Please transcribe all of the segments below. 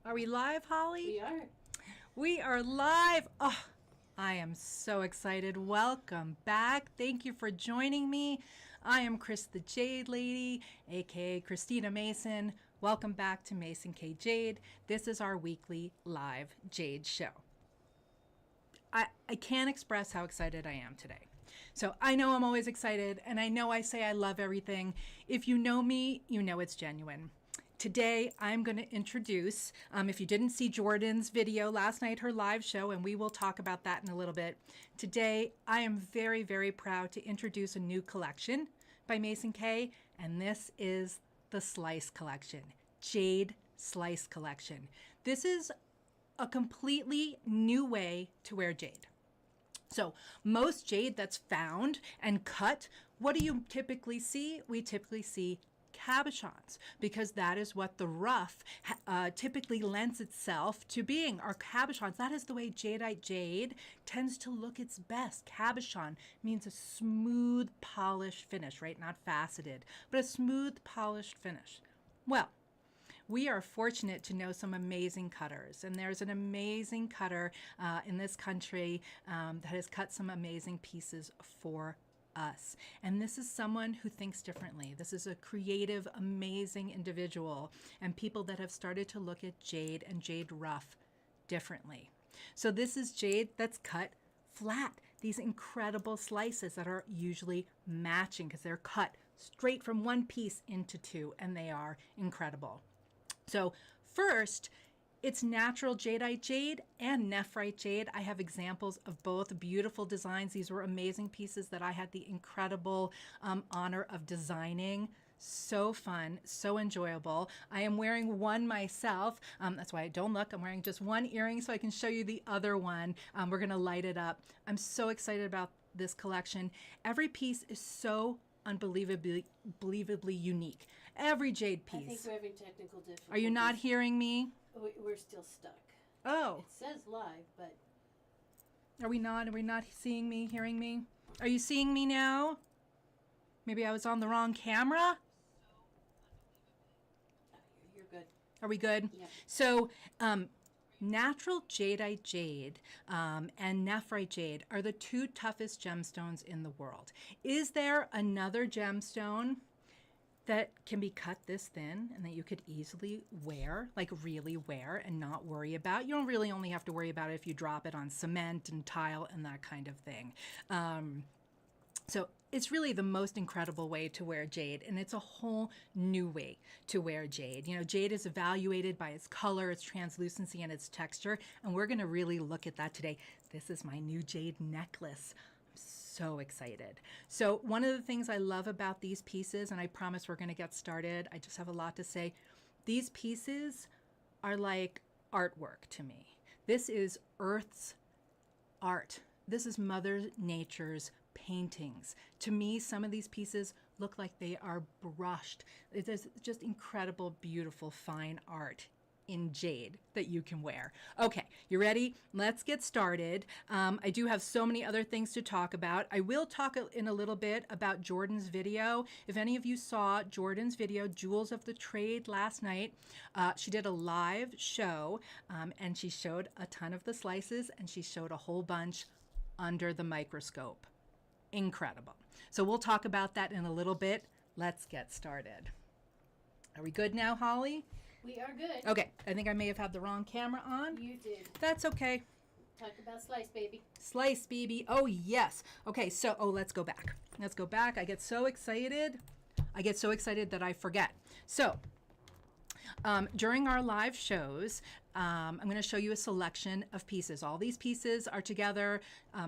Are we live, Holly? We are. We are live. Oh, I am so excited. Welcome back. Thank you for joining me. I am Chris the Jade Lady, aka Christina Mason. Welcome back to Mason K Jade. This is our weekly live Jade show. I can't express how excited I am today. So I know I'm always excited, and I know I say I love everything. If you know me, you know it's genuine. Today, I'm going to introduce, if you didn't see Jordan's video last night, her live show, and we will talk about that in a little bit. Today, I am very, very proud to introduce a new collection by Mason K, and this is the Slice Collection, Jade Slice Collection. This is a completely new way to wear jade. So most jade that's found and cut, what do you typically see? We typically see cabochons, because that is what the rough typically lends itself to being, our cabochons. That is the way jadeite jade tends to look its best. Cabochon means a smooth, polished finish, right? Not faceted, but a smooth, polished finish. Well, we are fortunate to know some amazing cutters, and there's an amazing cutter in this country that has cut some amazing pieces for us. And this is someone who thinks differently. This is a creative, amazing individual, and people that have started to look at jade and jade rough differently. So this is jade that's cut flat. These incredible slices that are usually matching because they're cut straight from one piece into two, and they are incredible. So first, it's natural jadeite jade and nephrite jade. I have examples of both beautiful designs. These were amazing pieces that I had the incredible honor of designing. So fun, so enjoyable. I am wearing one myself. That's why I don't look. I'm wearing just one earring so I can show you the other one. We're gonna light it up. I'm so excited about this collection. Every piece is so unbelievably unique. Every jade piece. I think we're having technical difficulties. Are you not hearing me? We're still stuck. Oh. It says live, but... Are we not? Are we not seeing me, hearing me? Are you seeing me now? Maybe I was on the wrong camera? You're good. Are we good? Yeah. So, natural jadeite jade and nephrite jade are the two toughest gemstones in the world. Is there another gemstone that can be cut this thin and that you could easily wear, like really wear and not worry about? You don't really only have to worry about it if you drop it on cement and tile and that kind of thing. So it's really the most incredible way to wear jade, and it's a whole new way to wear jade. You know, jade is evaluated by its color, its translucency, and its texture, and we're gonna really look at that today. This is my new jade necklace. So excited. So one of the things I love about these pieces, and I promise we're going to get started, I just have a lot to say. These pieces are like artwork to me. This is Earth's art. This is Mother Nature's paintings. To me, some of these pieces look like they are brushed. It is just incredible, beautiful, fine art in jade that you can wear. Okay, you ready? Let's get started. I do have so many other things to talk about. I will talk in a little bit about Jordan's video. If any of you saw Jordan's video, Jewels of the Trade, last night, she did a live show and she showed a ton of the slices, and she showed a whole bunch under the microscope. Incredible. So we'll talk about that in a little bit. Let's get started. Are we good now, Holly? We are good. Okay, I think I may have had the wrong camera on. You did. That's okay. Talk about slice, baby. Slice, baby. Oh, yes. Okay, so, let's go back. Let's go back. I get so excited. I get so excited that I forget. So, during our live shows, I'm going to show you a selection of pieces. All these pieces are together.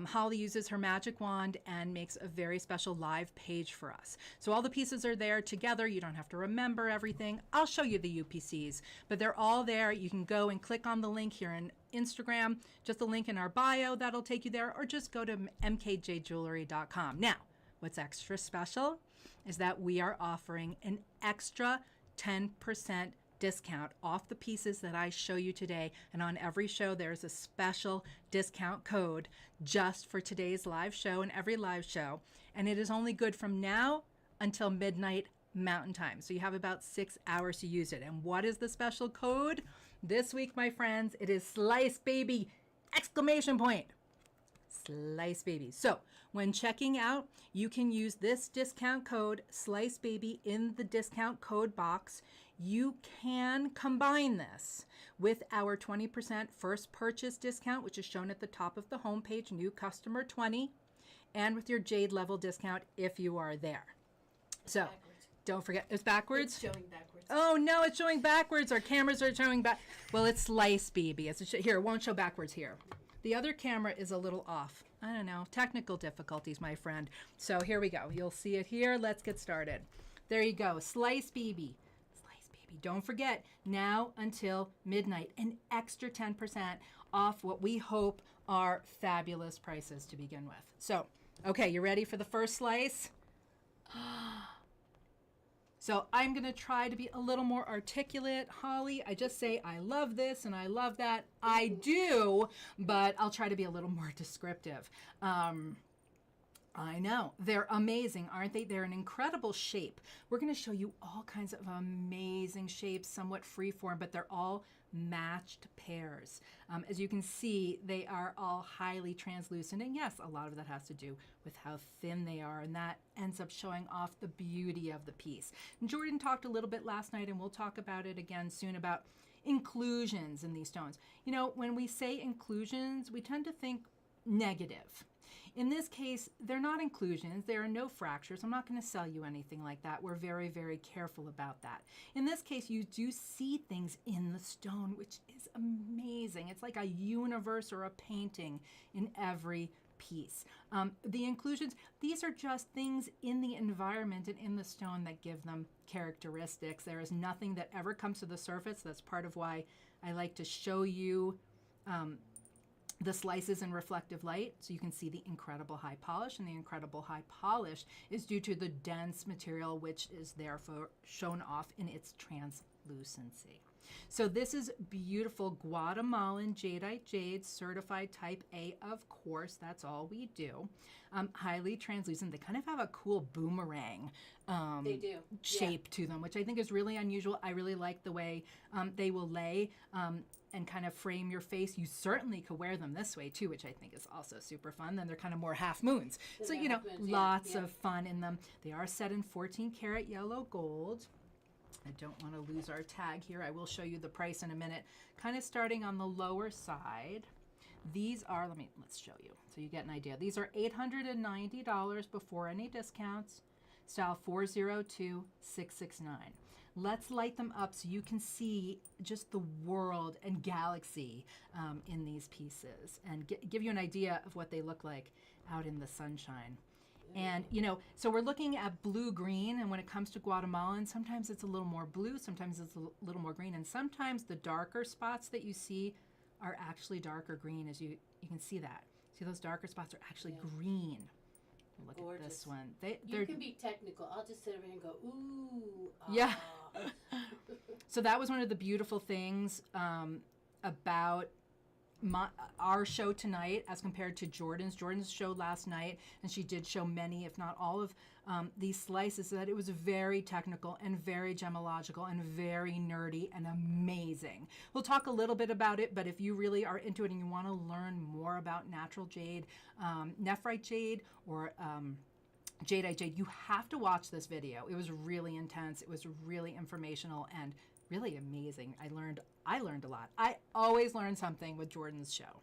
Holly uses her magic wand and makes a very special live page for us. So all the pieces are there together. You don't have to remember everything. I'll show you the UPCs, but they're all there. You can go and click on the link here in Instagram, just the link in our bio, that'll take you there, or just go to mkjjewelry.com. Now, what's extra special is that we are offering an extra 10% discount off the pieces that I show you today. And on every show, there's a special discount code just for today's live show and every live show. And it is only good from now until midnight Mountain Time. So you have about 6 hours to use it. And what is the special code? This week, my friends, it is Slice Baby! Exclamation point! Slice Baby. So when checking out, you can use this discount code Slice Baby in the discount code box. You can combine this with our 20% first purchase discount, which is shown at the top of the homepage, new customer 20, and with your Jade level discount if you are there. So don't forget, it's backwards? It's showing backwards. Oh no, it's showing backwards. Our cameras are showing back. Well, it's Slice Baby. Here, it won't show backwards here. The other camera is a little off. I don't know. Technical difficulties, my friend. So here we go. You'll see it here. Let's get started. There you go. Slice Baby. Slice Baby. Don't forget, now until midnight, an extra 10% off what we hope are fabulous prices to begin with. So, okay, you ready for the first slice? So I'm going to try to be a little more articulate. Holly, I just say I love this and I love that. I do, but I'll try to be a little more descriptive. I know. They're amazing, aren't they? They're an incredible shape. We're going to show you all kinds of amazing shapes, somewhat freeform, but they're all matched pairs. As you can see, they are all highly translucent. And yes, a lot of that has to do with how thin they are. And that ends up showing off the beauty of the piece. And Jordan talked a little bit last night, and we'll talk about it again soon, about inclusions in these stones. You know, when we say inclusions, we tend to think negative. In this case, they're not inclusions. There are no fractures. I'm not going to sell you anything like that. We're very, very careful about that. In this case, you do see things in the stone, which is amazing. It's like a universe or a painting in every piece. The inclusions, these are just things in the environment and in the stone that give them characteristics. There is nothing that ever comes to the surface. That's part of why I like to show you the slices in reflective light, so you can see the incredible high polish, and the incredible high polish is due to the dense material, which is therefore shown off in its translucency. So this is beautiful Guatemalan jadeite jade, certified type A, of course, that's all we do. Highly translucent. They kind of have a cool boomerang They do. shape to them, which I think is really unusual. I really like the way they will lay and kind of frame your face. You certainly could wear them this way too, which I think is also super fun. Then they're kind of more half moons. So, you know, lots of fun in them. They are set in 14 karat yellow gold. I don't want to lose our tag here. I will show you the price in a minute. Kind of starting on the lower side. These are, let's show you so you get an idea. These are $890 before any discounts. Style 402669. Let's light them up so you can see just the world and galaxy in these pieces, and give you an idea of what they look like out in the sunshine. And, you know, so we're looking at blue-green, and when it comes to Guatemalan, sometimes it's a little more blue, sometimes it's a little more green, and sometimes the darker spots that you see are actually darker green, as you can see that. See, those darker spots are actually green. Look Gorgeous. At this one. You can be technical. I'll just sit over here and go, ooh. Yeah. So that was one of the beautiful things about our show tonight as compared to Jordan's show last night, and she did show many, if not all of these slices, that it was very technical and very gemological and very nerdy and amazing. We'll talk a little bit about it, but if you really are into it and you want to learn more about natural jade, nephrite jade, or jadeite jade, you have to watch this video. It was really intense. It was really informational and really amazing. I learned a lot. I always learn something with Jordan's show.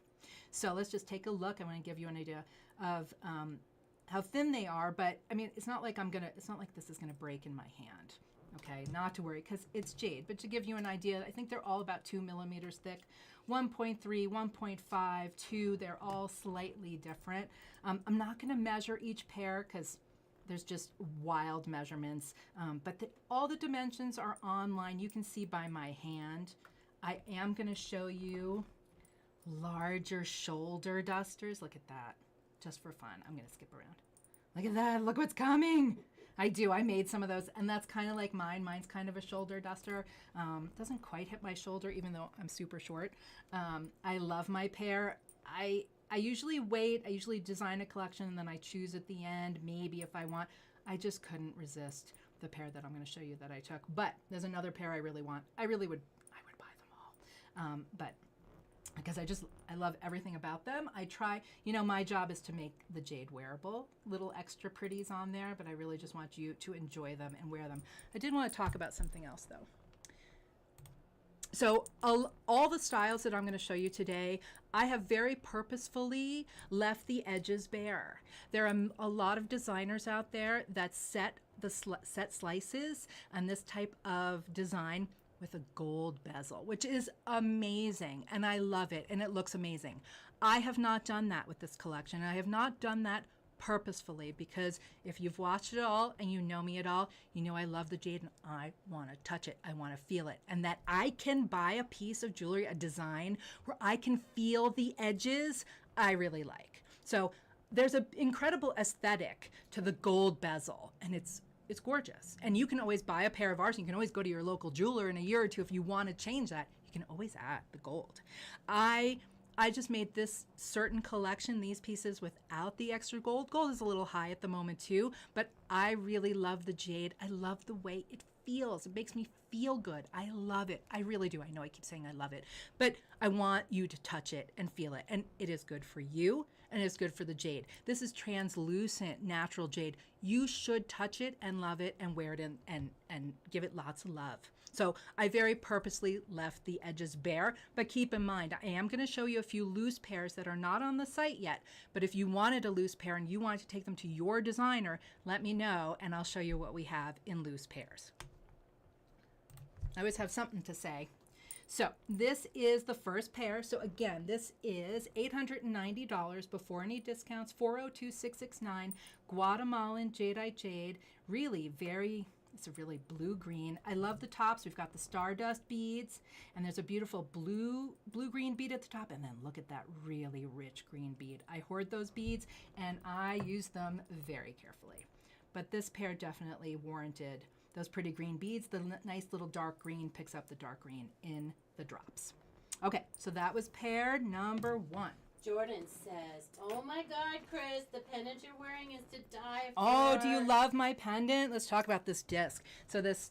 So let's just take a look. I want to give you an idea of how thin they are, but I mean, it's not like this is gonna break in my hand. Okay, not to worry, because it's jade. But to give you an idea, I think they're all about 2 millimeters thick. 1.3, 1.5, 2, they're all slightly different. I'm not gonna measure each pair because there's just wild measurements, but all the dimensions are online. You can see by my hand. I am going to show you larger shoulder dusters. Look at that, just for fun. I'm going to skip around. Look at that, look what's coming. I made some of those, and that's kind of like mine. Mine's kind of a shoulder duster. Doesn't quite hit my shoulder, even though I'm super short. I love my pair. I usually wait. I usually design a collection and then I choose at the end, maybe if I want. I just couldn't resist the pair that I'm going to show you that I took. But there's another pair I really want. I would buy them But because I love everything about them. I try, my job is to make the Jade wearable, little extra pretties on there, but I really just want you to enjoy them and wear them. I did want to talk about something else though. So all the styles that I'm going to show you today, I have very purposefully left the edges bare. There are a lot of designers out there that set slices and this type of design with a gold bezel, which is amazing, and I love it, and it looks amazing. I have not done that with this collection. I have not done that purposefully, because if you've watched it all and you know me at all, you know I love the Jade and I want to touch it. I want to feel it. And that I can buy a piece of jewelry, a design where I can feel the edges, I really like. So there's an incredible aesthetic to the gold bezel, and it's gorgeous. And you can always buy a pair of ours. You can always go to your local jeweler in a year or two if you want to change that. You can always add the gold. I just made this certain collection, these pieces without the extra gold. Gold is a little high at the moment too, but I really love the Jade. I love the way it feels. It makes me feel good. I love it. I really do. I know I keep saying I love it, but I want you to touch it and feel it. And it is good for you, and it's good for the Jade. This is translucent, natural Jade. You should touch it and love it and wear it and give it lots of love. So I very purposely left the edges bare, but keep in mind, I am going to show you a few loose pairs that are not on the site yet. But if you wanted a loose pair and you wanted to take them to your designer, let me know and I'll show you what we have in loose pairs. I always have something to say. So this is the first pair. So again, this is $890 before any discounts, 402669, Guatemalan Jadeite Jade. Really it's a really blue-green. I love the tops. We've got the stardust beads, and there's a beautiful blue-green bead at the top, and then look at that really rich green bead. I hoard those beads, and I use them very carefully. But this pair definitely warranted those pretty green beads. The nice little dark green picks up the dark green in the drops. Okay, so that was pair number one. Jordan says, "Oh my God, Chris, the pendant you're wearing is to die for." Oh, do you love my pendant? Let's talk about this disc. So this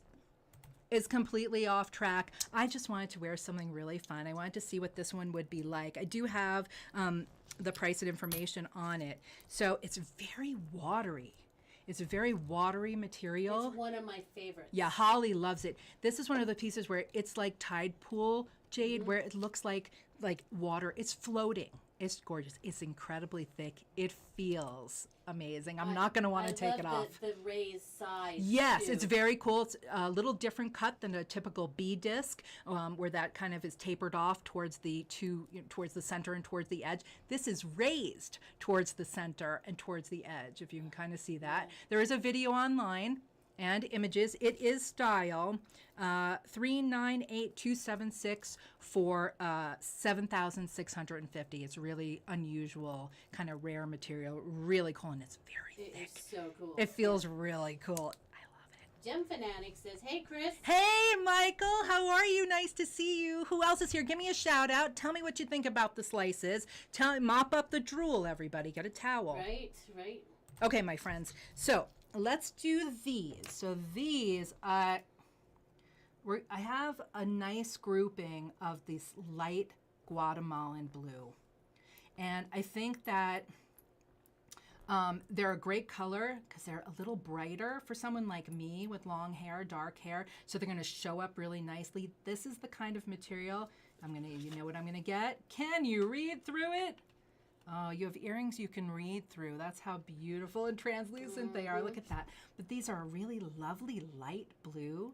is completely off track. I just wanted to wear something really fun. I wanted to see what this one would be like. I do have the price and information on it. So it's very watery. It's a very watery material. It's one of my favorites. Yeah, Holly loves it. This is one of the pieces where it's like tide pool jade, where it looks like water. It's floating. It's gorgeous. It's incredibly thick. It feels amazing. I'm not going to want to take it off. The raised size. Yes, too. it's very cool. It's a little different cut than a typical bead disc, where that kind of is tapered off towards the center and towards the edge. This is raised towards the center and towards the edge, if you can kind of see that. Yeah. There is a video online and images. It is style 398276 for 7,650. It's really unusual, kind of rare material, really cool, and it's very thick. It is so cool. It feels really cool. I love it. Gem Fanatic says, "Hey Chris." Hey Michael, how are you? Nice to see you. Who else is here? Give me a shout out. Tell me what you think about the slices. Mop up the drool, everybody. Get a towel. Right. Okay, my friends. So let's do these. So these, I have a nice grouping of this light Guatemalan blue. And I think that they're a great color because they're a little brighter for someone like me with long hair, dark hair. So they're going to show up really nicely. This is the kind of material you know what I'm going to get? Can you read through it? Oh, you have earrings you can read through. That's how beautiful and translucent they are. Look at that. But these are a really lovely light blue.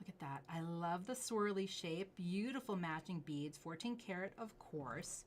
Look at that. I love the swirly shape. Beautiful matching beads. 14 karat, of course.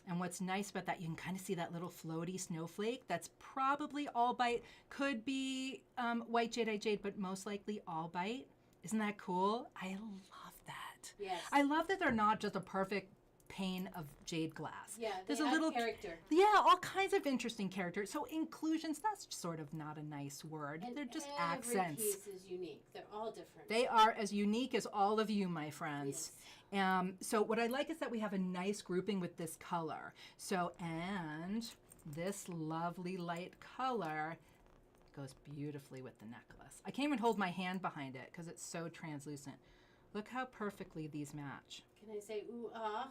And what's nice about that, you can kind of see that little floaty snowflake. That's probably all bite. Could be white jadeite jade, but most likely all bite. Isn't that cool? I love that. Yes. I love that they're not just a perfect pane of jade glass. Yeah, there's they a add little character. Yeah, all kinds of interesting characters. So inclusions, that's sort of not a nice word. And they're just every accents. piece is unique. They're all different. They are as unique as all of you, my friends. Yes. So what I like is that we have a nice grouping with this color. So, and this lovely light color goes beautifully with the necklace. I can't even hold my hand behind it because it's so translucent. Look how perfectly these match. Can I say ooh ah?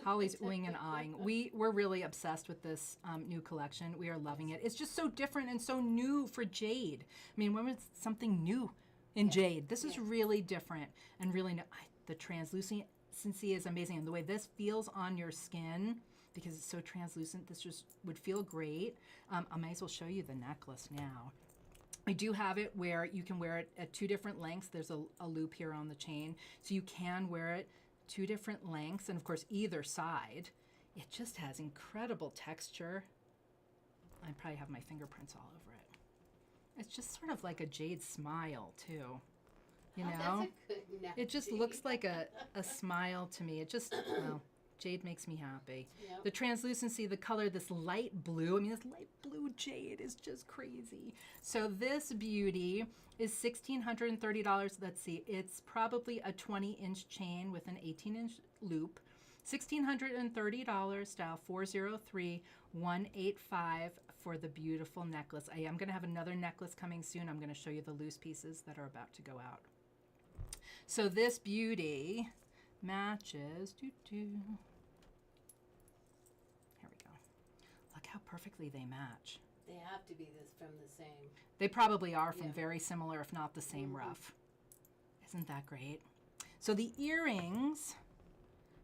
Holly's oohing and eyeing. We're really obsessed with this new collection. We are loving it. It's just so different and so new for Jade. I mean, when was something new in Jade? This is really different and really new. The translucency is amazing, and the way this feels on your skin, because it's so translucent, this just would feel great. I might as well show you the necklace now. I do have it where you can wear it at 2 different lengths. There's a loop here on the chain, so you can wear it 2 different lengths, and of course either side. It just has incredible texture. I probably have my fingerprints all over it. It's just sort of like a Jade smile too, you know? That's a good analogy. It just looks like a smile to me. It just, well, Jade makes me happy. Yep. The translucency, the color, this light blue, I mean, this light blue Jade is just crazy. So this beauty is $1,630. Let's see, it's probably a 20-inch chain with an 18-inch loop. $1,630, style 403185 for the beautiful necklace. I am going to have another necklace coming soon. I'm going to show you the loose pieces that are about to go out. So this beauty matches. Here we go. Look how perfectly they match. They have to be this from the same. They probably are from very similar, if not the same rough. Isn't that great? So the earrings,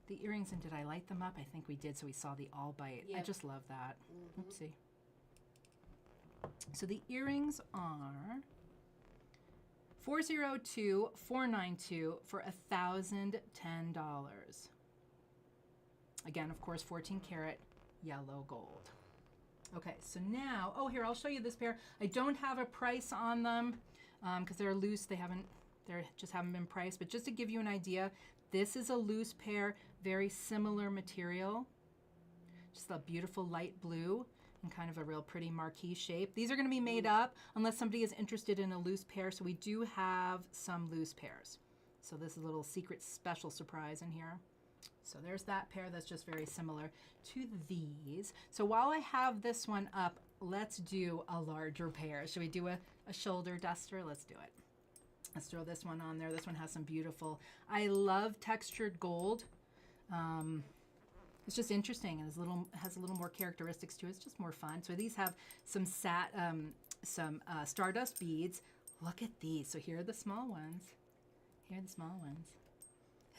and did I light them up? I think we did, so we saw the all bite. I just love that. Oopsie. So the earrings are $402,492 for $1,010. Again, of course, 14 karat yellow gold. Okay, so now, oh, here, I'll show you this pair. I don't have a price on them because they're loose. They just haven't been priced. But just to give you an idea, this is a loose pair, very similar material. Just a beautiful light blue and kind of a real pretty marquee shape. These are going to be made up unless somebody is interested in a loose pair. So we do have some loose pairs. So this is a little secret special surprise in here. So there's that pair that's just very similar to these. So while I have this one up, let's do a larger pair. Should we do a shoulder duster? Let's do it. Let's throw this one on there. This one has some beautiful, I love textured gold. It's just interesting, and has a little more characteristics to it. It's just more fun. So these have some stardust beads. Look at these. So here are the small ones. Here are the small ones.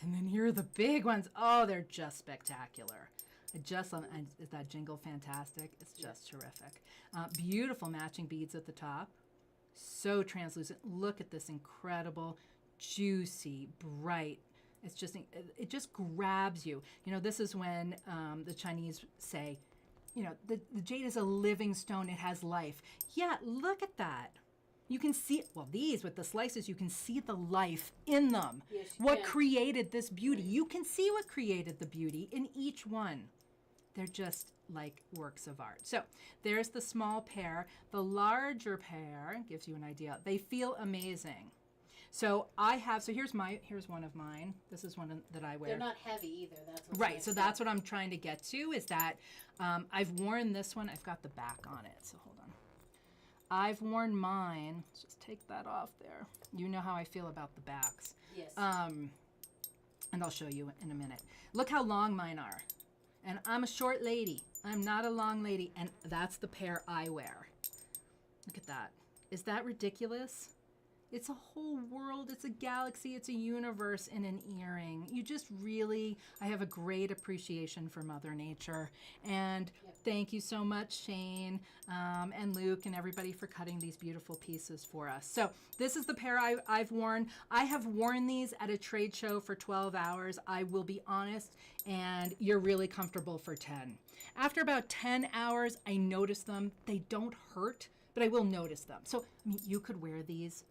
And then here are the big ones. Oh, they're just spectacular. I just love it. Is that jingle fantastic? It's just terrific. Beautiful matching beads at the top. So translucent. Look at this incredible, juicy, bright. It's just, it just grabs you. You know, this is when the Chinese say, you know, the jade is a living stone. It has life. Yeah, look at that. You can see, well, these with the slices, you can see the life in them. Yes, what created this beauty. You can see what created the beauty in each one. They're just like works of art. So there's the small pair. The larger pair gives you an idea. They feel amazing. So here's one of mine. This is one that I wear. They're not heavy either. That's what's right. nice. So that's what I'm trying to get to is that I've worn this one. I've got the back on it. So hold on. I've worn mine. Let's just take that off there. You know how I feel about the backs. Yes. And I'll show you in a minute. Look how long mine are. And I'm a short lady. I'm not a long lady. And that's the pair I wear. Look at that. Is that ridiculous? It's a whole world. It's a galaxy. It's a universe in an earring. You just really, I have a great appreciation for Mother Nature. And thank you so much, Shane and Luke and everybody for cutting these beautiful pieces for us. So this is the pair I've worn. I have worn these at a trade show for 12 hours. I will be honest, and you're really comfortable for 10. After about 10 hours, I notice them. They don't hurt, but I will notice them. So, I mean, you could wear these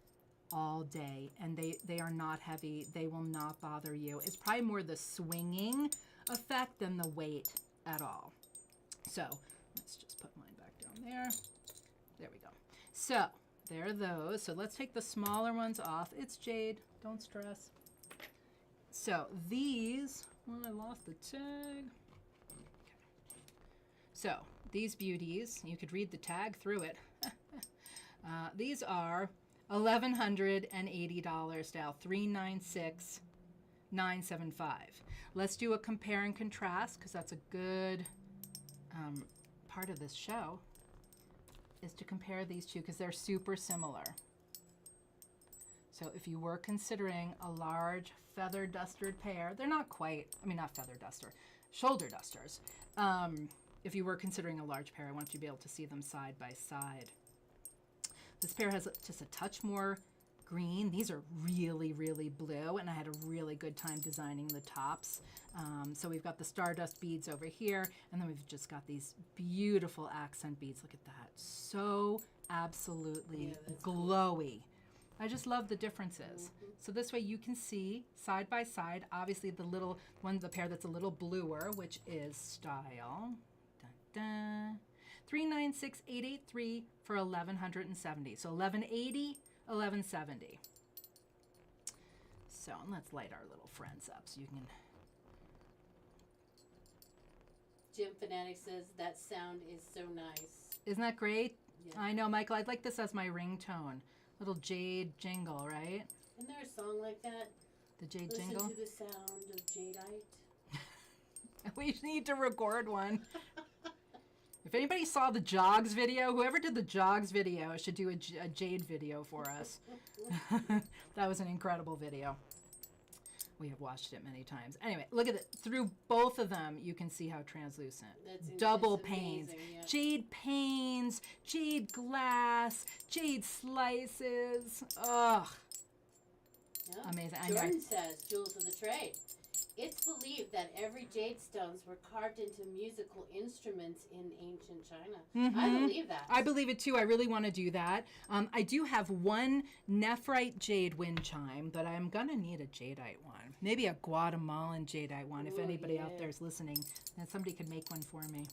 all day, and they are not heavy. They will not bother you. It's probably more the swinging effect than the weight at all. So let's just put mine back down there. There we go. So there are those. So let's take the smaller ones off. It's Jade. Don't stress. So these, well, I lost the tag. Okay. So these beauties, you could read the tag through it. These are $1,180 style, 396 975. Let's do a compare and contrast, because that's a good part of this show, is to compare these two because they're super similar. So if you were considering a large feather dustered pair, they're not quite, I mean, not feather duster, shoulder dusters. If you were considering a large pair, I want you to be able to see them side by side. This pair has just a touch more green. These are really, really blue, and I had a really good time designing the tops. So we've got the stardust beads over here, and then we've just got these beautiful accent beads. Look at that. So absolutely glowy. I just love the differences. So this way you can see side by side, obviously the little one, the pair that's a little bluer, which is Style. Dun, dun. 396,883 for 1,170. So 1,180, 1,170. So and let's light our little friends up so you can. Jim Fanatic says that sound is so nice. Isn't that great? Yeah. I know, Michael. I'd like this as my ringtone. Little Jade jingle, right? Isn't there a song like that? The Jade Listen jingle. to the sound of Jadeite. We need to record one. If anybody saw the Jogs video, whoever did the Jogs video should do a Jade video for us. That was an incredible video. We have watched it many times. Anyway, look at it. Through both of them, you can see how translucent. Double panes. Yeah. Jade panes, jade glass, jade slices. Ugh. Yeah. Amazing. Jordan says, Jewels of the Trade. It's believed that every jade stones were carved into musical instruments in ancient China. I believe that. I believe it too. I really want to do that. I do have one nephrite jade wind chime, but I'm going to need a jadeite one. Maybe a Guatemalan jadeite one if anybody out there is listening. And somebody could make one for me.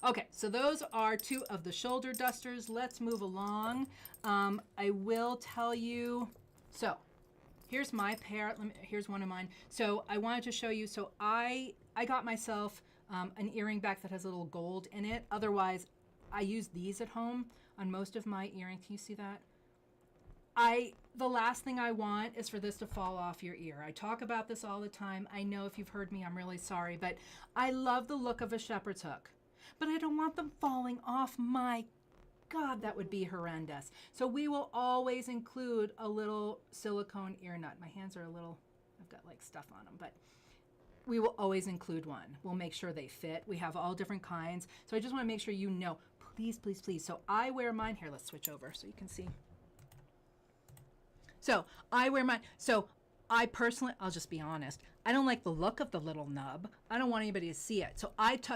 Okay, so those are two of the shoulder dusters. Let's move along. I will tell you, so here's my pair. Here's one of mine. So I wanted to show you, so I got myself an earring back that has a little gold in it. Otherwise, I use these at home on most of my earrings. Can you see that? The last thing I want is for this to fall off your ear. I talk about this all the time. I know if you've heard me, I'm really sorry, but I love the look of a shepherd's hook. But I don't want them falling off. My God, that would be horrendous. So we will always include a little silicone ear nut. My hands are a little, I've got like stuff on them, but we will always include one. We'll make sure they fit. We have all different kinds. So I just want to make sure you know, please, please, please. So I wear mine. Here, let's switch over so you can see. So I wear mine. So I personally, I'll just be honest, I don't like the look of the little nub. I don't want anybody to see it. So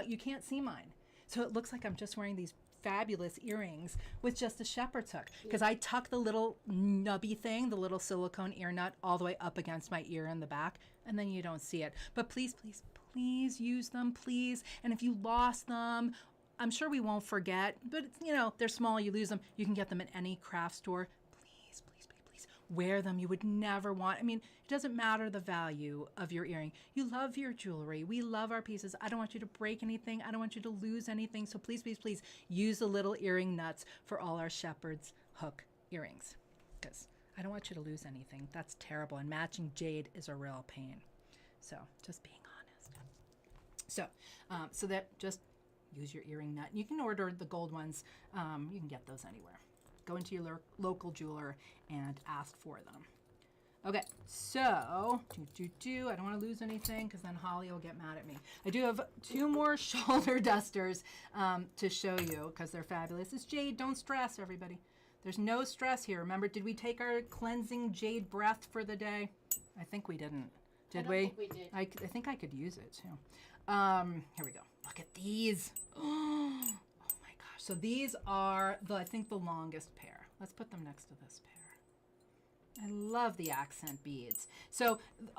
you can't see mine. So it looks like I'm just wearing these fabulous earrings with just a shepherd's hook, because I tuck the little nubby thing, the little silicone ear nut, all the way up against my ear in the back, and then you don't see it. But please, please, please use them, please. And if you lost them, I'm sure we won't forget, but you know, they're small, you lose them. You can get them at any craft store. Please, please, please, please wear them. You would never want, I mean, it doesn't matter the value of your earring. You love your jewelry. We love our pieces. I don't want you to break anything. I don't want you to lose anything. So please, please, please use the little earring nuts for all our shepherd's hook earrings, because I don't want you to lose anything. That's terrible. And matching jade is a real pain. So just being honest. So that just use your earring nut. You can order the gold ones. You can get those anywhere. Go into your local jeweler and ask for them. Okay, so, I don't want to lose anything because then Holly will get mad at me. I do have two more shoulder dusters to show you because they're fabulous. It's Jade. Don't stress, everybody. There's no stress here. Remember, did we take our cleansing Jade breath for the day? I think we didn't. Did we? I think we did. I think I could use it too. Here we go. Look at these. Oh my gosh. So these are, I think, the longest pair. Let's put them next to this pair. I love the accent beads. So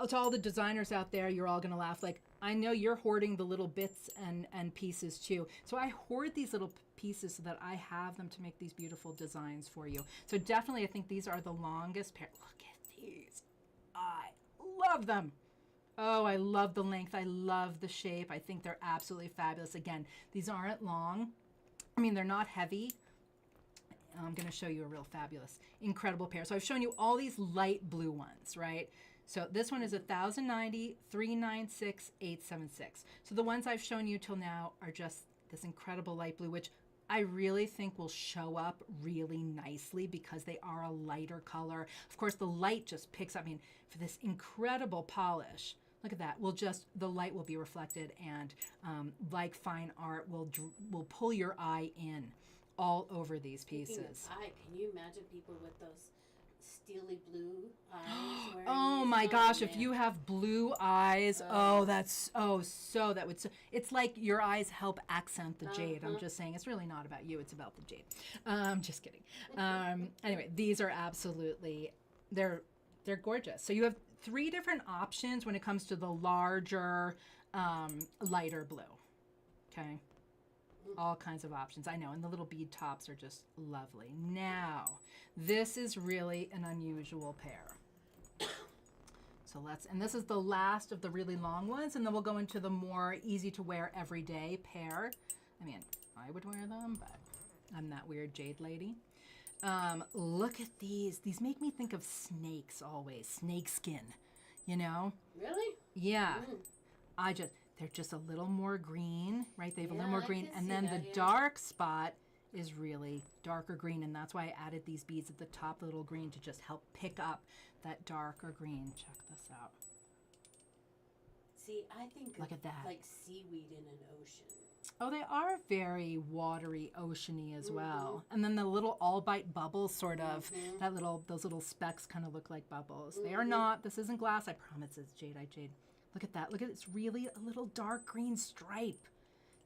to all the designers out there, you're all going to laugh. Like, I know you're hoarding the little bits and pieces too. So I hoard these little pieces so that I have them to make these beautiful designs for you. So definitely, I think these are the longest pair. Look at these. I love them. Oh, I love the length. I love the shape. I think they're absolutely fabulous. Again, these aren't long. I mean, they're not heavy. I'm going to show you a real fabulous, incredible pair. So I've shown you all these light blue ones, right? So this one is 1090, 396, 876. So the ones I've shown you till now are just this incredible light blue, which I really think will show up really nicely because they are a lighter color. Of course, the light just picks up. I mean, for this incredible polish, look at that. The light will be reflected, and like fine art, will pull your eye in all over these Speaking pieces. of eye, can you imagine people with those steely blue eyes? Wearing Oh these? my gosh, if man. you have blue eyes, it's like your eyes help accent the jade. I'm just saying, it's really not about you, it's about the jade. Just kidding. Anyway, these are absolutely, they're gorgeous. So you have 3 different options when it comes to the larger, lighter blue. Okay. All kinds of options. I know, and the little bead tops are just lovely. Now, this is really an unusual pair. So and this is the last of the really long ones, and then we'll go into the more easy to wear everyday pair. I mean, I would wear them, but I'm that weird jade lady. Look at these. These make me think of snakes always. Snake skin, you know? Really? Yeah. Mm. They're just a little more green, right? They have a little Yeah, more I green. can And see then that, the yeah. dark spot is really darker green. And that's why I added these beads at the top, the little green, to just help pick up that darker green. Check this out. See, I think Look of at that. like seaweed in an ocean. Oh, they are very watery, oceany as well. And then the little all-bite bubbles, sort of, those little specks kind of look like bubbles. They are not. This isn't glass. I promise it's jade. Look at that. Look at it's really a little dark green stripe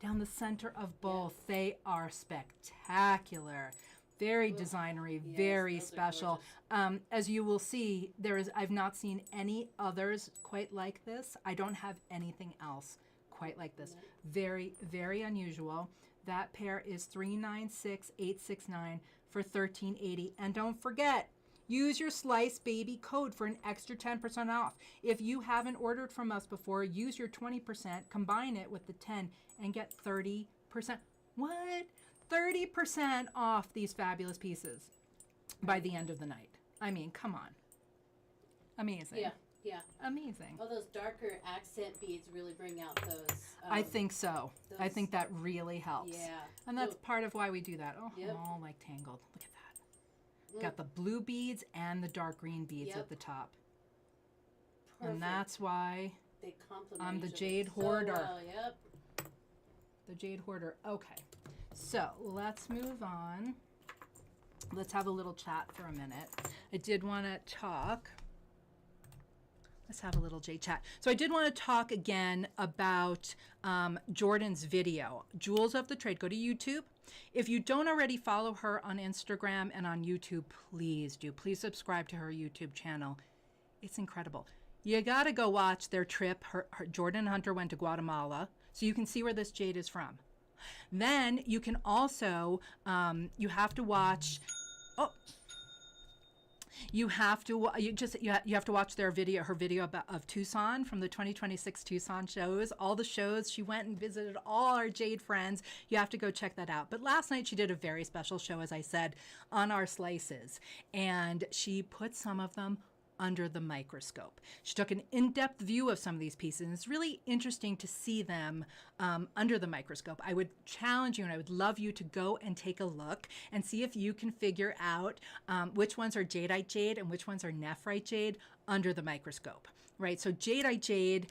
down the center of both. Yeah. They are spectacular. Very designery, Yes, very those are special. As you will see, I've not seen any others quite like this. I don't have anything else quite like this. Very, very unusual. That pair is 396,869 for $13.80. And don't forget, use your Slice Baby code for an extra 10% off. If you haven't ordered from us before, use your 20%, combine it with the 10, and get 30%. What? 30% off these fabulous pieces by the end of the night. I mean, come on. Amazing. Yeah, yeah. Amazing. Oh, those darker accent beads really bring out those. I think so. I think that really helps. Yeah. And that's part of why we do that. Oh, Yep. I'm all like tangled. Look at that. Got the blue beads and the dark green beads at the top. Perfect. And that's why they complement I'm the each other Jade so Hoarder. well. Yep. The Jade Hoarder. Okay. So let's move on. Let's have a little chat for a minute. I did want to talk. Let's have a little Jade chat. So I did want to talk again about Jordan's video, Jewels of the Trade. Go to YouTube. If you don't already follow her on Instagram and on YouTube, please do. Please subscribe to her YouTube channel. It's incredible. You got to go watch their trip. Jordan and Hunter went to Guatemala, so you can see where this jade is from. Then you can also, you have to watch, you have to watch her video of Tucson, from the 2026 Tucson shows, all the shows. She went and visited all our Jade friends. You have to go check that out. But last night she did a very special show, as I said, on our slices, and she put some of them under the microscope. She took an in-depth view of some of these pieces, and it's really interesting to see them under the microscope. I would challenge you, and I would love you to go and take a look and see if you can figure out which ones are jadeite jade and which ones are nephrite jade under the microscope, right? So jadeite jade,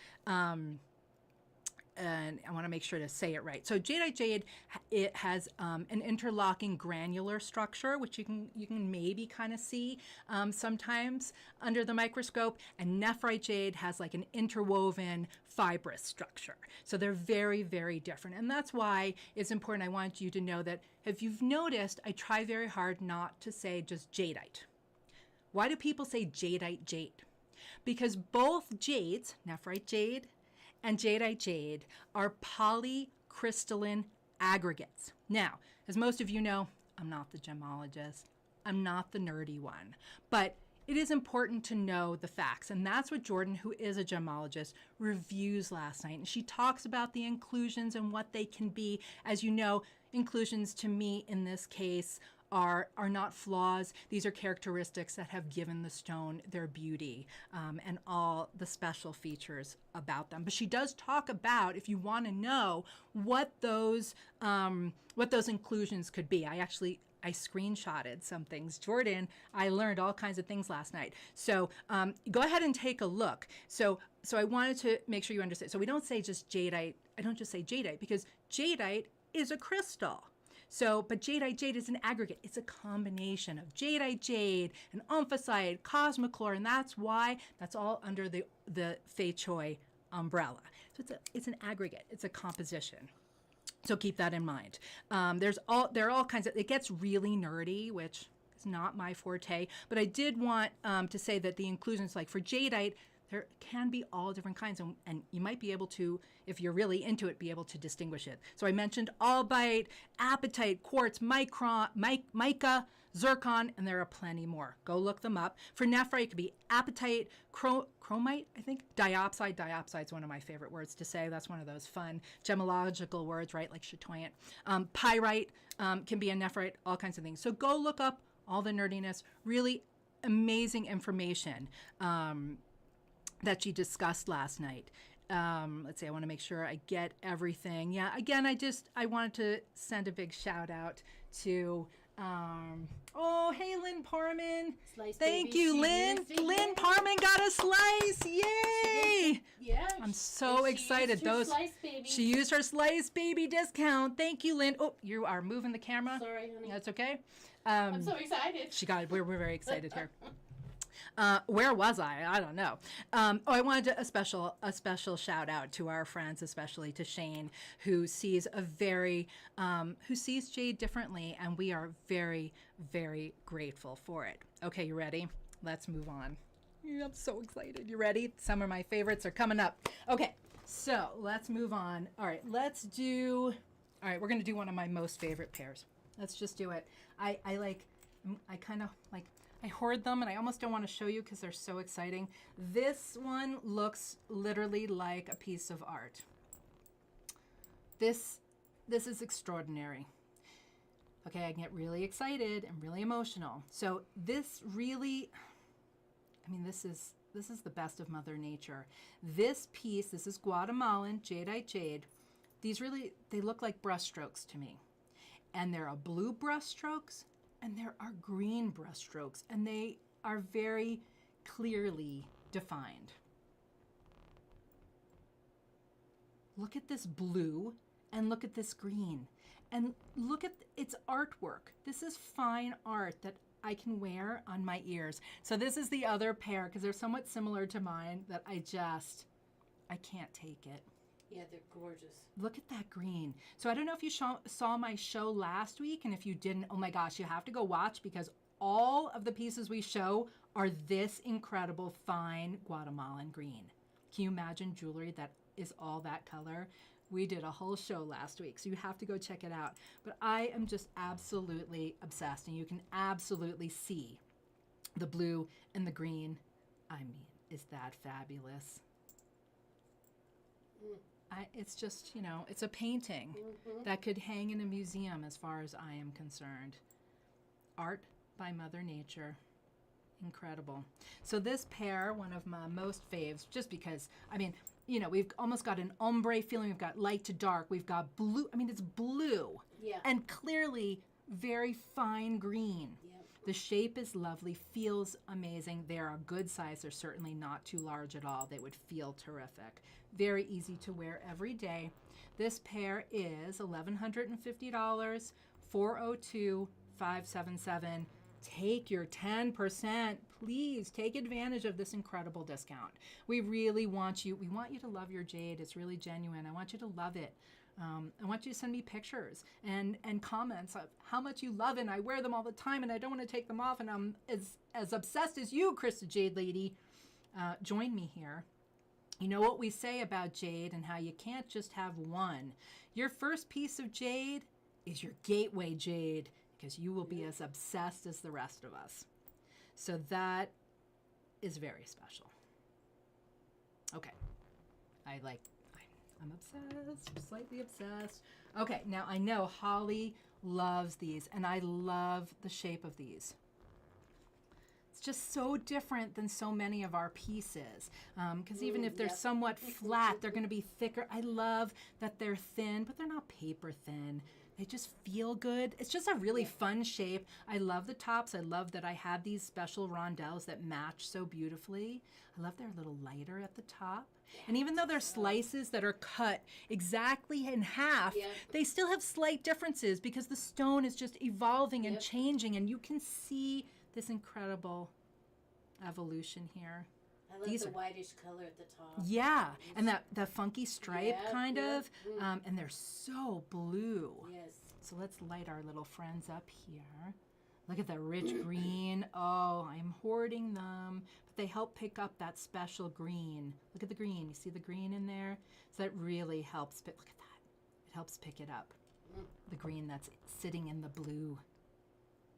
and I want to make sure to say it right. So jadeite jade, it has an interlocking granular structure, which you can maybe kind of see sometimes under the microscope. And nephrite jade has like an interwoven fibrous structure. So they're very, very different. And that's why it's important. I want you to know that if you've noticed, I try very hard not to say just jadeite. Why do people say jadeite jade? Because both jades, nephrite jade and jadeite jade, are polycrystalline aggregates. Now, as most of you know, I'm not the gemologist. I'm not the nerdy one. But it is important to know the facts. And that's what Jordan, who is a gemologist, reviews last night. And she talks about the inclusions and what they can be. As you know, inclusions to me in this case are not flaws. These are characteristics that have given the stone their beauty, and all the special features about them. But she does talk about, if you want to know what those inclusions could be. I screenshotted some things. Jordan, I learned all kinds of things last night. So go ahead and take a look. So I wanted to make sure you understand. So we don't say just jadeite. I don't just say jadeite, because jadeite is a crystal. So, but jadeite jade is an aggregate. It's a combination of jadeite jade and omphacite, cosmochlor, and that's why that's all under the Fei Choi umbrella. So it's an aggregate. It's a composition. So keep that in mind. There are all kinds of. It gets really nerdy, which is not my forte. But I did want to say that the inclusions, like for jadeite, there can be all different kinds, and you might be able to, if you're really into it, be able to distinguish it. So I mentioned albite, apatite, quartz, mica, zircon, and there are plenty more. Go look them up. For nephrite, it could be apatite, chromite, I think, diopside. Diopside's one of my favorite words to say. That's one of those fun gemological words, right, like chatoyant. Pyrite can be a nephrite, all kinds of things. So go look up all the nerdiness, really amazing information that she discussed last night. Let's see, I want to make sure I get everything. Yeah, again, I wanted to send a big shout out to, oh, hey, Lynn Parman. Slice Thank baby, you, she Lynn. used it, Lynn yeah. Parman got a slice. Yay. Yeah. I'm so excited. She used her slice baby. She used her slice baby discount. Thank you, Lynn. Oh, you are moving the camera. Sorry, honey. That's okay. I'm so excited. She got it. We're very excited here. Where was I? I don't know. I wanted a special shout out to our friends, especially to Shane, who sees Jade differently, and we are very, very grateful for it. Okay, you ready? Let's move on. I'm so excited. You ready? Some of my favorites are coming up. Okay, so let's move on. All right, we're going to do one of my most favorite pairs. Let's just do it. I hoard them, and I almost don't want to show you because they're so exciting. This one looks literally like a piece of art. This is extraordinary. Okay, I get really excited and really emotional. So this really, this is the best of Mother Nature. This piece, this is Guatemalan jadeite jade. They look like brushstrokes to me. And there are blue brushstrokes, and there are green brushstrokes, and they are very clearly defined. Look at this blue, and look at this green, and look at its artwork. This is fine art that I can wear on my ears. So this is the other pair, because they're somewhat similar to mine, that I can't take it. Yeah, they're gorgeous. Look at that green. So I don't know if you saw my show last week, and if you didn't, oh my gosh, you have to go watch, because all of the pieces we show are this incredible fine Guatemalan green. Can you imagine jewelry that is all that color? We did a whole show last week, so you have to go check it out. But I am just absolutely obsessed, and you can absolutely see the blue and the green. Is that fabulous? It's just, it's a painting that could hang in a museum as far as I am concerned. Art by Mother Nature. Incredible. So this pair, one of my most faves, just because, we've almost got an ombre feeling. We've got light to dark. We've got blue. It's blue. Yeah. And clearly very fine green. Yeah. The shape is lovely, feels amazing. They're a good size. They're certainly not too large at all. They would feel terrific. Very easy to wear every day. This pair is $1,150, 402-577. Take your 10%. Please take advantage of this incredible discount. We really want you. We want you to love your jade. It's really genuine. I want you to love it. I want you to send me pictures and comments of how much you love it. And I wear them all the time, and I don't want to take them off. And I'm as obsessed as you, Chris the Jade Lady. Join me here. You know what we say about jade and how you can't just have one. Your first piece of jade is your gateway jade, because you will be as obsessed as the rest of us. So that is very special. Okay. I'm obsessed, slightly obsessed. Okay, now I know Holly loves these, and I love the shape of these. It's just so different than so many of our pieces, because even if they're Yep. somewhat flat, they're going to be thicker. I love that they're thin, but they're not paper thin. They just feel good. It's just a really fun shape. I love the tops. I love that I have these special rondelles that match so beautifully. I love they're a little lighter at the top. And even though they're slices that are cut exactly in half, Yep. they still have slight differences because the stone is just evolving and Yep. changing, and you can see this incredible evolution here. I love These the are- whitish color at the top. Yeah, and that funky stripe Yep, kind yep. of, and they're so blue. Yes. So let's light our little friends up here. Look at that rich green. Oh, I'm hoarding them. But they help pick up that special green. Look at the green. You see the green in there? So that really helps. Look at that. It helps pick it up. The green that's sitting in the blue.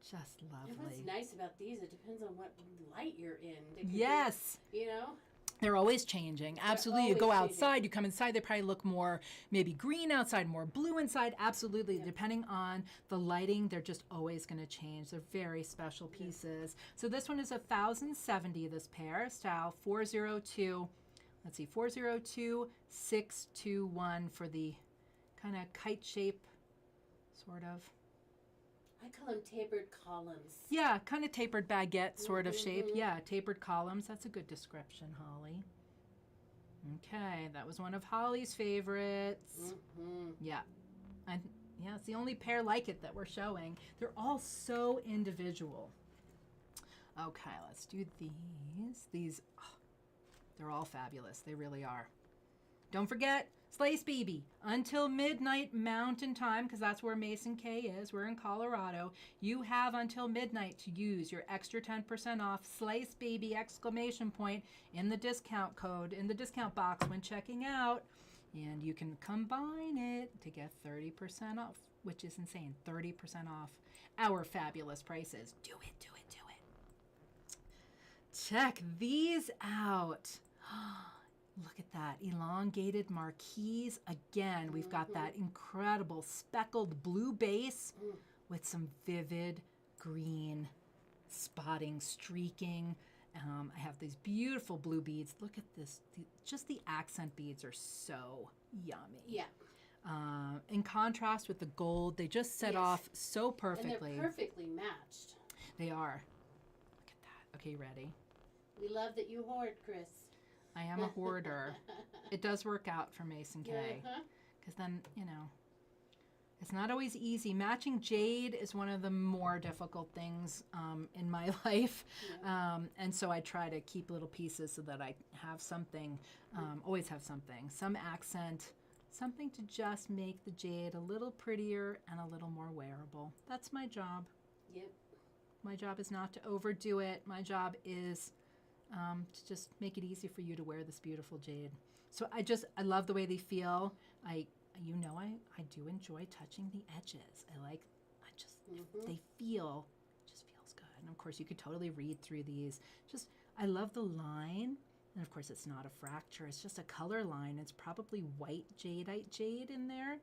Just And lovely. what's nice about these, it depends on what light you're in. They could be, Yes. you know? They're always changing. Absolutely. You always go changing. outside, you come inside, they probably look more maybe green outside, more blue inside. Absolutely. Depending on the lighting, they're just always going to change. They're very special pieces. So this one is 1,070, this pair, style 402. Let's see, 402621 for the kind of kite shape, sort of. I call them tapered columns. Yeah, kind of tapered baguette sort of shape. Yeah, tapered columns. That's a good description, Holly. Okay, that was one of Holly's favorites. Yeah. And yeah, it's the only pair like it that we're showing. They're all so individual. Okay, let's do these. These, oh, they're all fabulous. They really are. Don't forget, Slice Baby, until midnight Mountain Time, because that's where Mason K is. We're in Colorado. You have until midnight to use your extra 10% off Slice Baby exclamation point in the discount code, in the discount box when checking out. And you can combine it to get 30% off, which is insane. 30% off our fabulous prices. Do it, do it, do it. Check these out. Look at that, elongated marquise. Again, we've got that incredible speckled blue base with some vivid green spotting, streaking. I have these beautiful blue beads. Look at this. Just the accent beads are so yummy. Yeah. In contrast with the gold, they just set Yes. off so perfectly. And they're perfectly matched. They are. Look at that. Okay, ready? We love that you hoard, Chris. I am a hoarder. It does work out for Mason K. Uh-huh. Because then, you know, it's not always easy. Matching jade is one of the more difficult things in my life. And so I try to keep little pieces so that I have something, always have something, some accent, something to just make the jade a little prettier and a little more wearable. That's my job. Yep. My job is not to overdo it. My job is to just make it easy for you to wear this beautiful jade. So I love the way they feel. I do enjoy touching the edges. If they feel, it just feels good. And of course you could totally read through these. I love the line. And of course it's not a fracture, it's just a color line. It's probably white jadeite jade in there.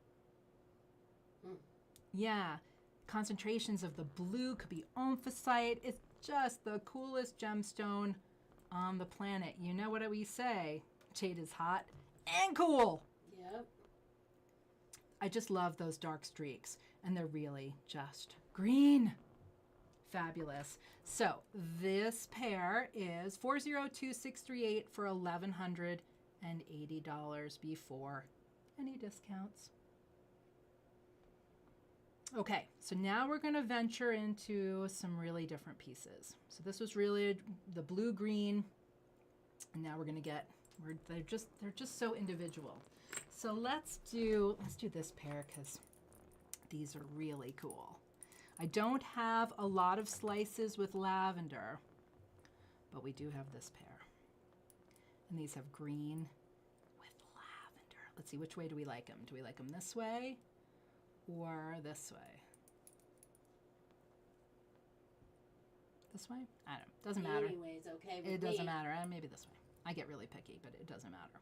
Yeah, concentrations of the blue could be omphacite. It's just the coolest gemstone on the planet. You know what we say, jade is hot and cool. Yep. I just love those dark streaks, and they're really just green. Fabulous. So this pair is 402638 for $1,180 before any discounts. Okay, so now we're going to venture into some really different pieces. So this was really the blue green, and now we're going to get they're just so individual. So let's do this pair because these are really cool. I don't have a lot of slices with lavender, but we do have this pair. And these have green with lavender. Let's see, which way do we like them? Do we like them this way or this way? This way? I don't know. Doesn't matter. Anyways, okay. It doesn't matter. Maybe this way. I get really picky, but it doesn't matter.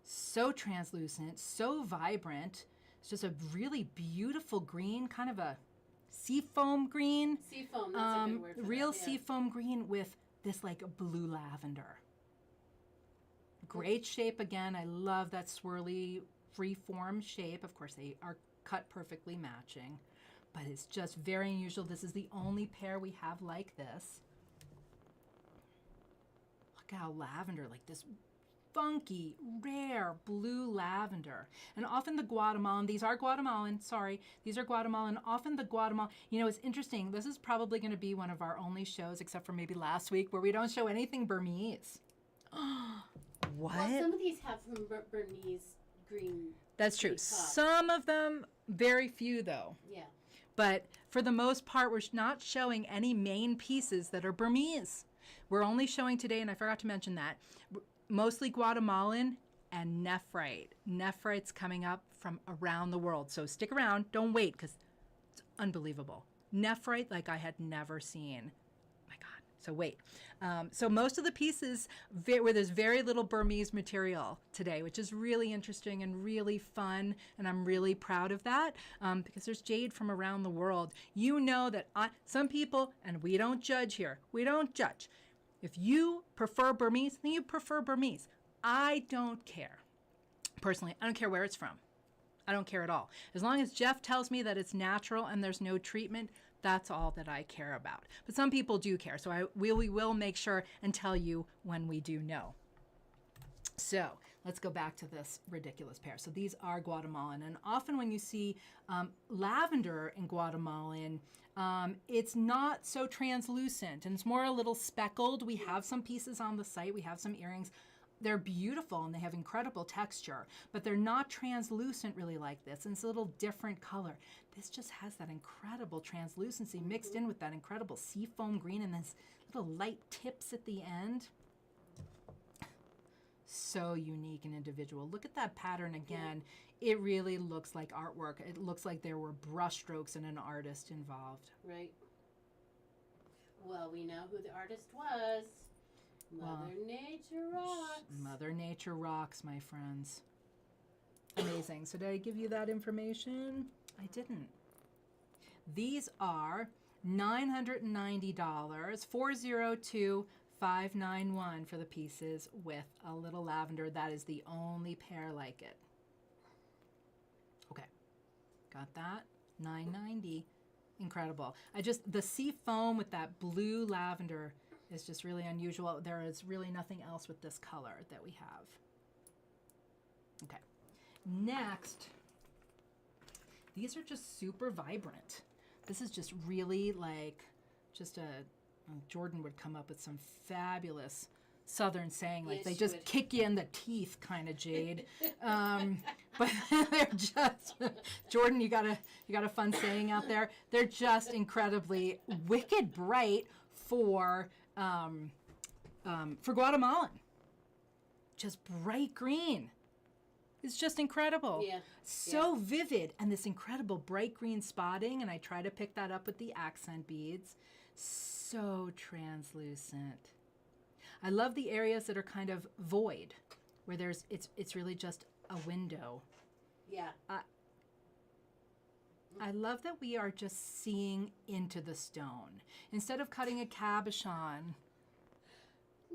So translucent, so vibrant. It's just a really beautiful green, kind of a seafoam green. Seafoam, that's a good word for Real that, yeah. seafoam green with this like blue lavender. Great shape again. I love that swirly free-form shape. Of course, they are cut perfectly matching, but it's just very unusual. This is the only pair we have like this. Look how lavender, like this funky, rare blue lavender. And often the Guatemalan, these are Guatemalan, sorry, these are Guatemalan. Often the Guatemalan, you know, it's interesting. This is probably going to be one of our only shows, except for maybe last week, where we don't show anything Burmese. What? Well, some of these have some Bernese green. That's true. green top. Some of them, very few though. Yeah. But for the most part, we're not showing any main pieces that are Burmese. We're only showing today, and I forgot to mention that, mostly Guatemalan and nephrite. Nephrite's coming up from around the world. So stick around. Don't wait, because it's unbelievable. Nephrite like I had never seen. My God. So wait. So most of the pieces where there's very little Burmese material today, which is really interesting and really fun, and I'm really proud of that, because there's jade from around the world. You know that some people, and we don't judge here, we don't judge. If you prefer Burmese, then you prefer Burmese. I don't care. Personally, I don't care where it's from. I don't care at all. As long as Jeff tells me that it's natural and there's no treatment, that's all that I care about. But some people do care, so we will make sure and tell you when we do know. So let's go back to this ridiculous pair. So these are Guatemalan, and often when you see lavender in Guatemalan, it's not so translucent, and it's more a little speckled. We have some pieces on the site. We have some earrings. They're beautiful and they have incredible texture, but they're not translucent really like this. And it's a little different color. This just has that incredible translucency mixed in with that incredible seafoam green and this little light tips at the end. So unique and individual. Look at that pattern again. It really looks like artwork. It looks like there were brush strokes and an artist involved. Right. Well, we know who the artist was. Mother Nature rocks. Mother Nature rocks, my friends. Amazing. So did I give you that information? I didn't. These are $990, $402,591 for the pieces with a little lavender. That is the only pair like it. Okay. Got that? $990. Incredible. The sea foam with that blue lavender is just really unusual. There is really nothing else with this color that we have. Okay. Next, these are just super vibrant. This is just really like Jordan would come up with some fabulous Southern saying, like, Yes, they she just would. kick you in the teeth kind of jade. But they're just, Jordan, you got a fun saying out there. They're just incredibly wicked bright for Guatemalan. Just bright green. It's just incredible. Yeah. So vivid, and this incredible bright green spotting, and I try to pick that up with the accent beads. So translucent. I love the areas that are kind of void, where it's really just a window. Yeah. I love that we are just seeing into the stone. Instead of cutting a cabochon.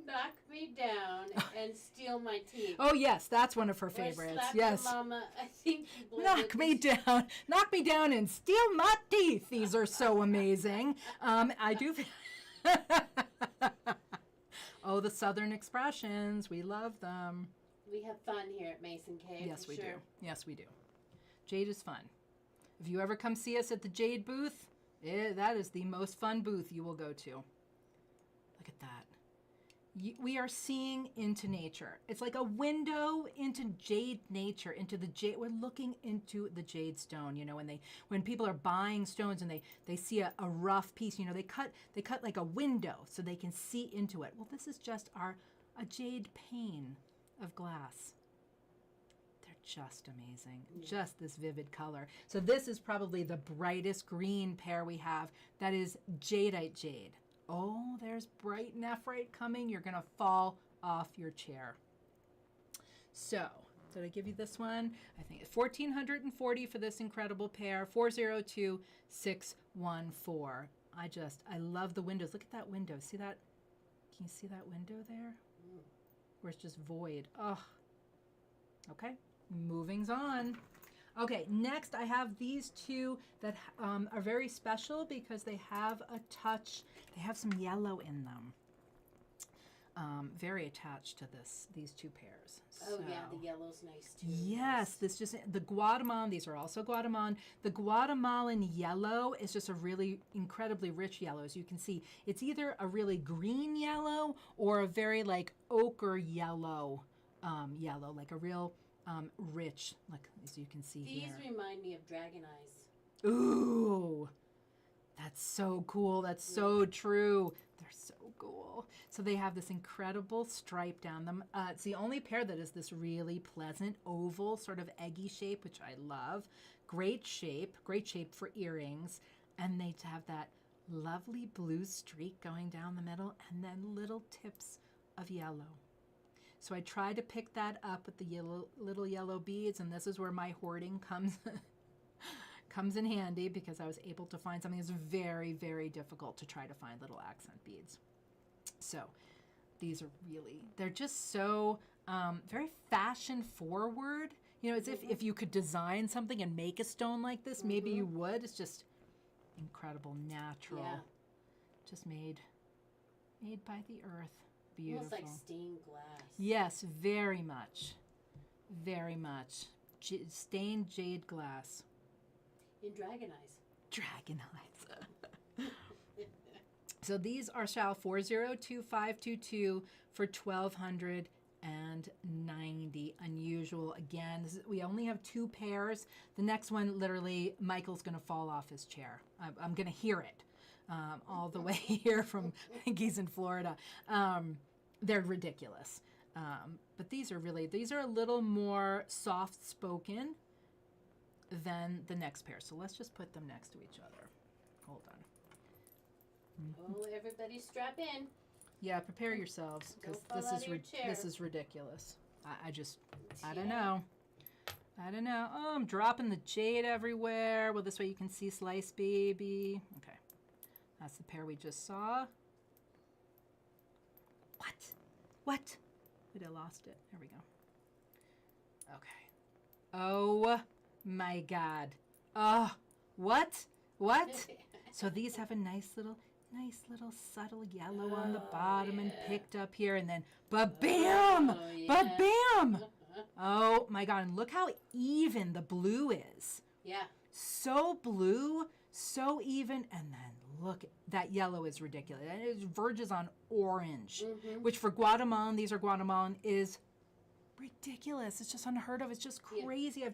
Knock me down and steal my teeth. Oh yes, that's one of her Or favorites. slap Yes. your mama. I think you blew Knock it. me down. Knock me down and steal my teeth. These are so amazing. I do. Oh, the Southern expressions. We love them. We have fun here at Mason Cave. Yes, for we sure. do. Yes, we do. Jade is fun. If you ever come see us at the Jade booth, that is the most fun booth you will go to. Look at that. We are seeing into nature. It's like a window into jade nature, into the jade. We're looking into the jade stone. You know, when people are buying stones and they see a rough piece, you know, they cut like a window so they can see into it. Well, this is just a jade pane of glass. They're just amazing. Yeah. Just this vivid color. So this is probably the brightest green pair we have. That is jadeite jade. Oh, there's bright nephrite coming. You're going to fall off your chair. So Did I give you this one? I think it's 1,440 for this incredible pair. 402614. I love the windows. Look at that window. See that? Can you see that window there? Where it's just void. Oh. Okay. Moving on. Okay, next I have these two that are very special because they have some yellow in them. Very attached to these two pairs. Oh yeah, the yellow's nice too. Yes, the Guatemalan, these are also Guatemalan. The Guatemalan yellow is just a really incredibly rich yellow. As you can see, it's either a really green yellow or a very like ochre yellow, like a real rich, like as you can see here. These remind me of dragon eyes. Ooh, that's so cool. That's so true. They're so cool. So they have this incredible stripe down them. It's the only pair that is this really pleasant oval sort of eggy shape, which I love. Great shape for earrings. And they have that lovely blue streak going down the middle and then little tips of yellow. So I tried to pick that up with the little yellow beads, and this is where my hoarding comes in handy because I was able to find something that's very, very difficult to try to find little accent beads. So these are they're just so very fashion forward. You know, as if you could design something and make a stone like this, maybe you would. It's just incredible, natural. Yeah. Just made by the earth. Beautiful. Almost like stained glass. Yes, very much. Very much. Stained jade glass. In dragon eyes. Dragon eyes. So these are Shal 402522 for 1,290. Unusual. Again, we only have two pairs. The next one, literally, Michael's going to fall off his chair. I'm going to hear it all the way here from Yankees in Florida. They're ridiculous. But these are a little more soft-spoken than the next pair. So let's just put them next to each other. Hold on. Oh, everybody strap in. Yeah, prepare yourselves because this is ridiculous. I don't know. Oh, I'm dropping the jade everywhere. Well, this way you can see Slice Baby. Okay. That's the pair we just saw. What? Wait, I lost it. There we go. Okay. Oh my God. Oh, what? So these have a nice little subtle yellow on the bottom and picked up here, and then ba-bam! Ba-bam! Oh my God, and look how even the blue is. Yeah. So blue, so even, and then look, that yellow is ridiculous. It verges on orange, which for Guatemalan, these are Guatemalan, is ridiculous. It's just unheard of. It's just crazy. Yeah.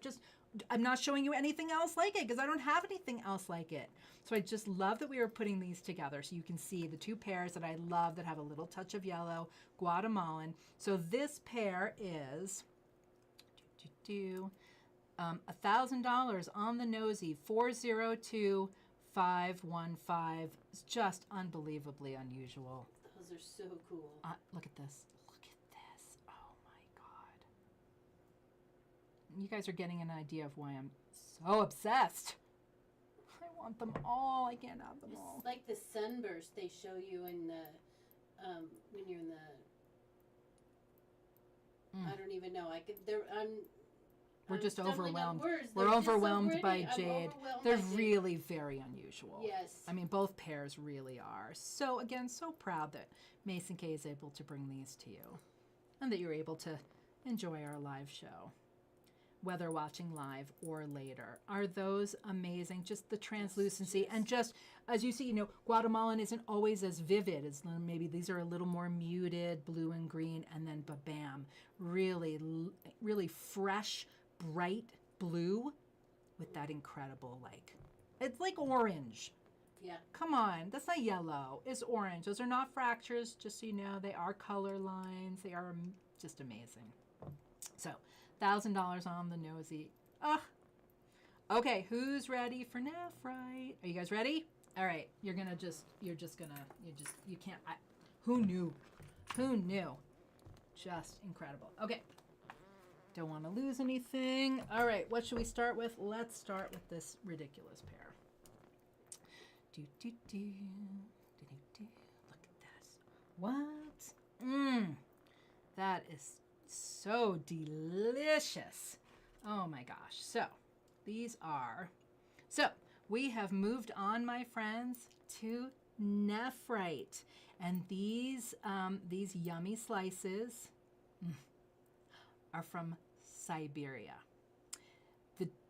I'm not showing you anything else like it because I don't have anything else like it. So I just love that we are putting these together so you can see the two pairs that I love that have a little touch of yellow, Guatemalan. So this pair is $1,000 on the nosy, 402515. It's just unbelievably unusual. Those are so cool. Look at this. Oh my God. You guys are getting an idea of why I'm so obsessed. I want them all. I can't have them all. It's like the sunburst they show you in the when you're in the. I don't even know. We're just overwhelmed. We're overwhelmed by Jade. They're by Jade. Really very unusual. Yes. I mean, both pairs really are. So, again, so proud that Mason K is able to bring these to you and that you're able to enjoy our live show, whether watching live or later. Are those amazing? Just the translucency and just, as you see, Guatemalan isn't always as vivid as maybe these are a little more muted, blue and green, and then ba-bam, really, really fresh, bright blue with that incredible, it's like orange. Yeah. Come on, that's not yellow. It's orange. Those are not fractures, just so you know. They are color lines. They are just amazing. So, $1,000 on the nosy. Okay, who's ready for Nephrite? Are you guys ready? All right, you can't, who knew? Just incredible. Okay, Don't want to lose anything. All right, what should we start with? Let's start with this ridiculous pair. Do, do, do, do, do, do. Look at this. What? That is so delicious. Oh my gosh. So these are, so we have moved on, my friends, to nephrite. And these yummy slices are from Siberia.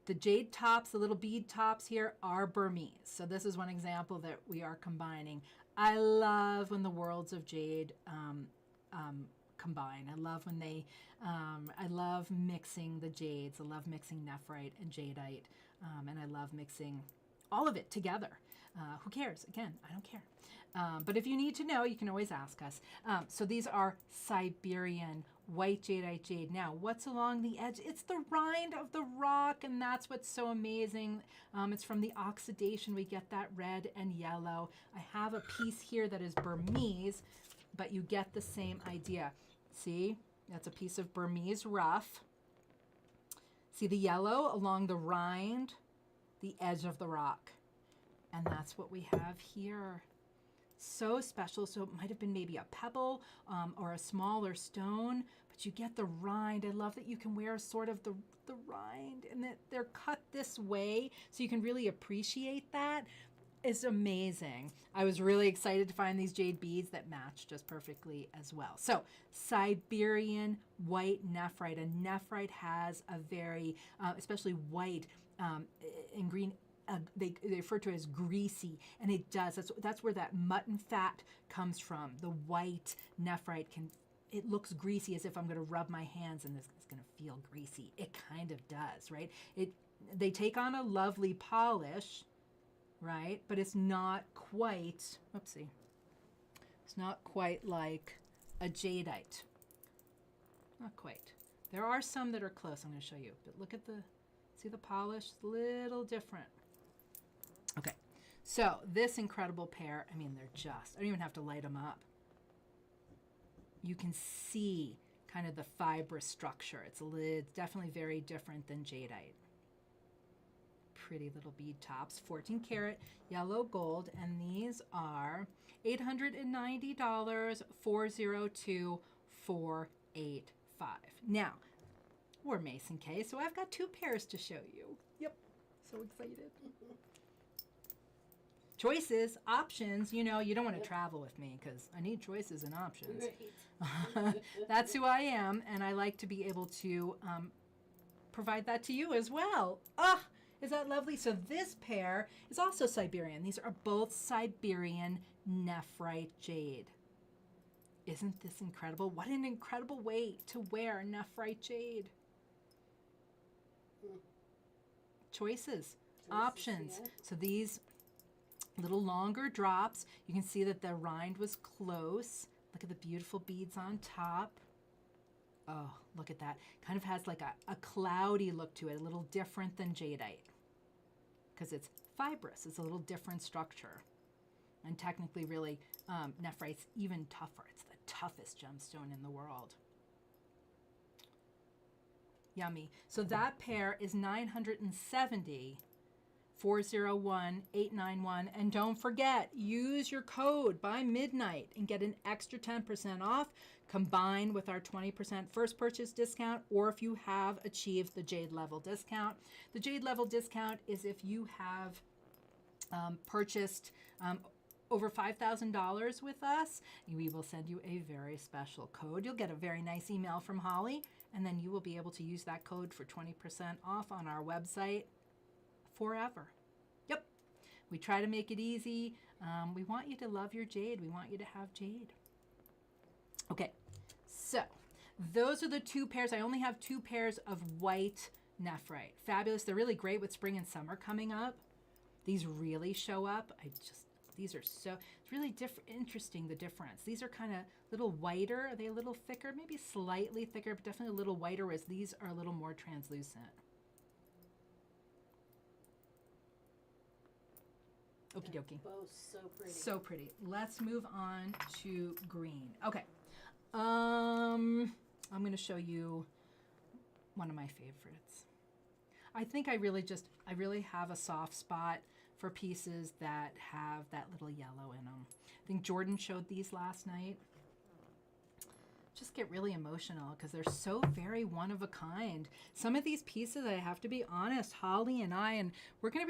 The jade tops, the little bead tops here, are Burmese. So this is one example that we are combining. I love when the worlds of jade combine. I love when they, I love mixing the jades. I love mixing nephrite and jadeite. And I love mixing all of it together. Who cares? Again, I don't care. But if you need to know, you can always ask us. So these are Siberian white jadeite jade. Now, what's along the edge? It's the rind of the rock, and that's what's so amazing. It's from the oxidation. We get that red and yellow. I have a piece here that is Burmese, but you get the same idea. See, that's a piece of Burmese rough. See the yellow along the rind, the edge of the rock. And that's what we have here. So special. So it might have been maybe a pebble or a smaller stone, but you get the rind. I love that you can wear sort of the rind and that they're cut this way so you can really appreciate that. It's amazing. I was really excited to find these jade beads that match just perfectly as well. So Siberian white nephrite. And nephrite has a very, especially white and green, they refer to it as greasy, and it does. That's where that mutton fat comes from. The white nephrite it looks greasy, as if I'm going to rub my hands and this is going to feel greasy. It kind of does, right? They take on a lovely polish, right? But it's not quite, whoopsie, it's not quite like a jadeite. Not quite. There are some that are close. I'm going to show you, but look at see the polish? It's a little different. Okay, so this incredible pair, I mean, I don't even have to light them up. You can see kind of the fibrous structure. It's definitely very different than jadeite. Pretty little bead tops, 14 karat, yellow gold, and these are $890, 402-485. Now, we're Mason K, so I've got two pairs to show you. Yep, so excited. Choices, options, you don't want to travel with me because I need choices and options. Right. That's who I am, and I like to be able to provide that to you as well. Ah, is that lovely? So this pair is also Siberian. These are both Siberian nephrite jade. Isn't this incredible? What an incredible way to wear nephrite jade. Choices, options. Yeah. So these little longer drops. You can see that the rind was close. Look at the beautiful beads on top. Oh, look at that. Kind of has like a cloudy look to it, a little different than jadeite because it's fibrous. It's a little different structure. And technically, really, nephrite's even tougher. It's the toughest gemstone in the world. Yummy. So that pair is $970. 401-891, and don't forget, use your code by midnight and get an extra 10% off combined with our 20% first purchase discount, or if you have achieved the Jade level discount. The Jade level discount is if you have purchased over $5,000 with us, we will send you a very special code. You'll get a very nice email from Holly, and then you will be able to use that code for 20% off on our website forever. Yep. We try to make it easy. We want you to love your jade. We want you to have jade. Okay, so those are the two pairs. I only have two pairs of white nephrite. Fabulous. They're really great with spring and summer coming up. These really show up. These are so, it's really interesting, the difference. These are kind of a little whiter. Are they a little thicker? Maybe slightly thicker, but definitely a little whiter, whereas these are a little more translucent. Okie dokie. Both so pretty. So pretty. Let's move on to green. Okay. I'm going to show you one of my favorites. I think I really have a soft spot for pieces that have that little yellow in them. I think Jordan showed these last night. Just get really emotional because they're so very one of a kind. Some of these pieces, I have to be honest, Holly and I, and we're gonna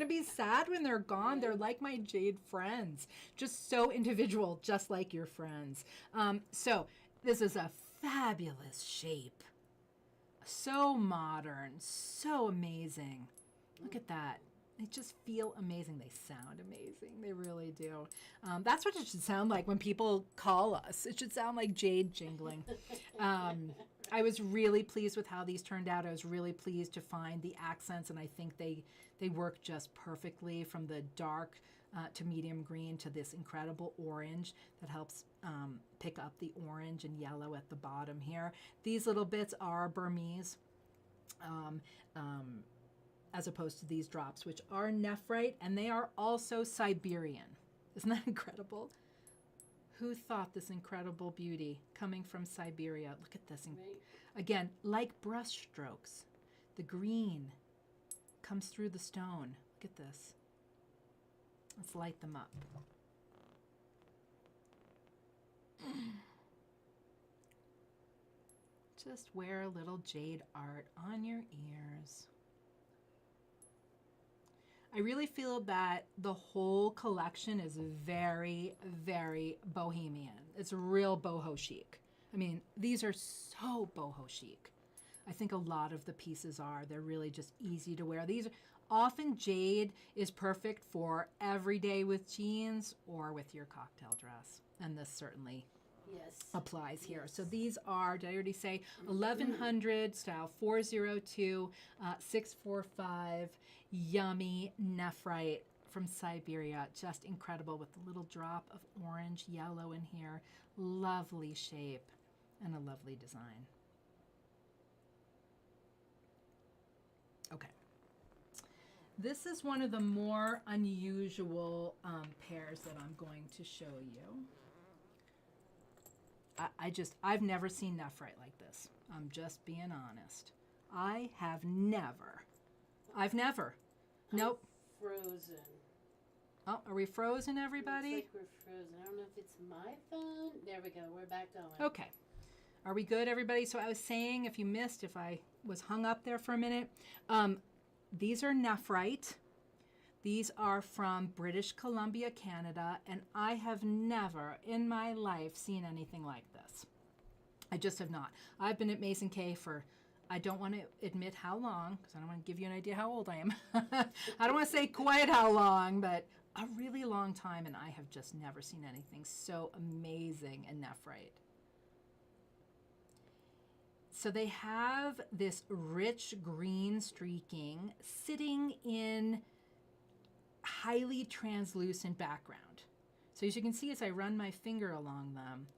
be sad when they're gone. They're like my Jade friends, just so individual, just like your friends. So this is a fabulous shape, so modern, so amazing. Look at that. They just feel amazing. They sound amazing. They really do. That's what it should sound like when people call us. It should sound like Jade jingling. I was really pleased with how these turned out. I was really pleased to find the accents, and I think they work just perfectly from the dark to medium green to this incredible orange that helps pick up the orange and yellow at the bottom here. These little bits are Burmese. As opposed to these drops, which are nephrite, and they are also Siberian. Isn't that incredible? Who thought this incredible beauty coming from Siberia? Look at this. Right. Again, like brush strokes, the green comes through the stone. Look at this. Let's light them up. Just wear a little jade art on your ears. I really feel that the whole collection is very, very bohemian. It's real boho chic. I mean, these are so boho chic. I think a lot of the pieces are. They're really just easy to wear. These often jade is perfect for every day with jeans or with your cocktail dress. And this certainly applies here. So these are, did I already say, 1100 style 402 645 yummy nephrite from Siberia. Just incredible with a little drop of orange yellow in here. Lovely shape and a lovely design. Okay. This is one of the more unusual pairs that I'm going to show you. I've never seen nephrite like this. I'm just being honest. I've never. Nope. Frozen. Oh, are we frozen, everybody? Looks like we're frozen. I don't know if it's my phone. There we go. We're back going. Okay. Are we good, everybody? So I was saying, if you missed, if I was hung up there for a minute, these are nephrite. These are from British Columbia, Canada, and I have never in my life seen anything like this. I just have not. I've been at Mason K for, I don't want to admit how long, because I don't want to give you an idea how old I am. I don't want to say quite how long, but a really long time, and I have just never seen anything so amazing in nephrite. So they have this rich green streaking sitting in highly translucent background. So as you can see, as I run my finger along them,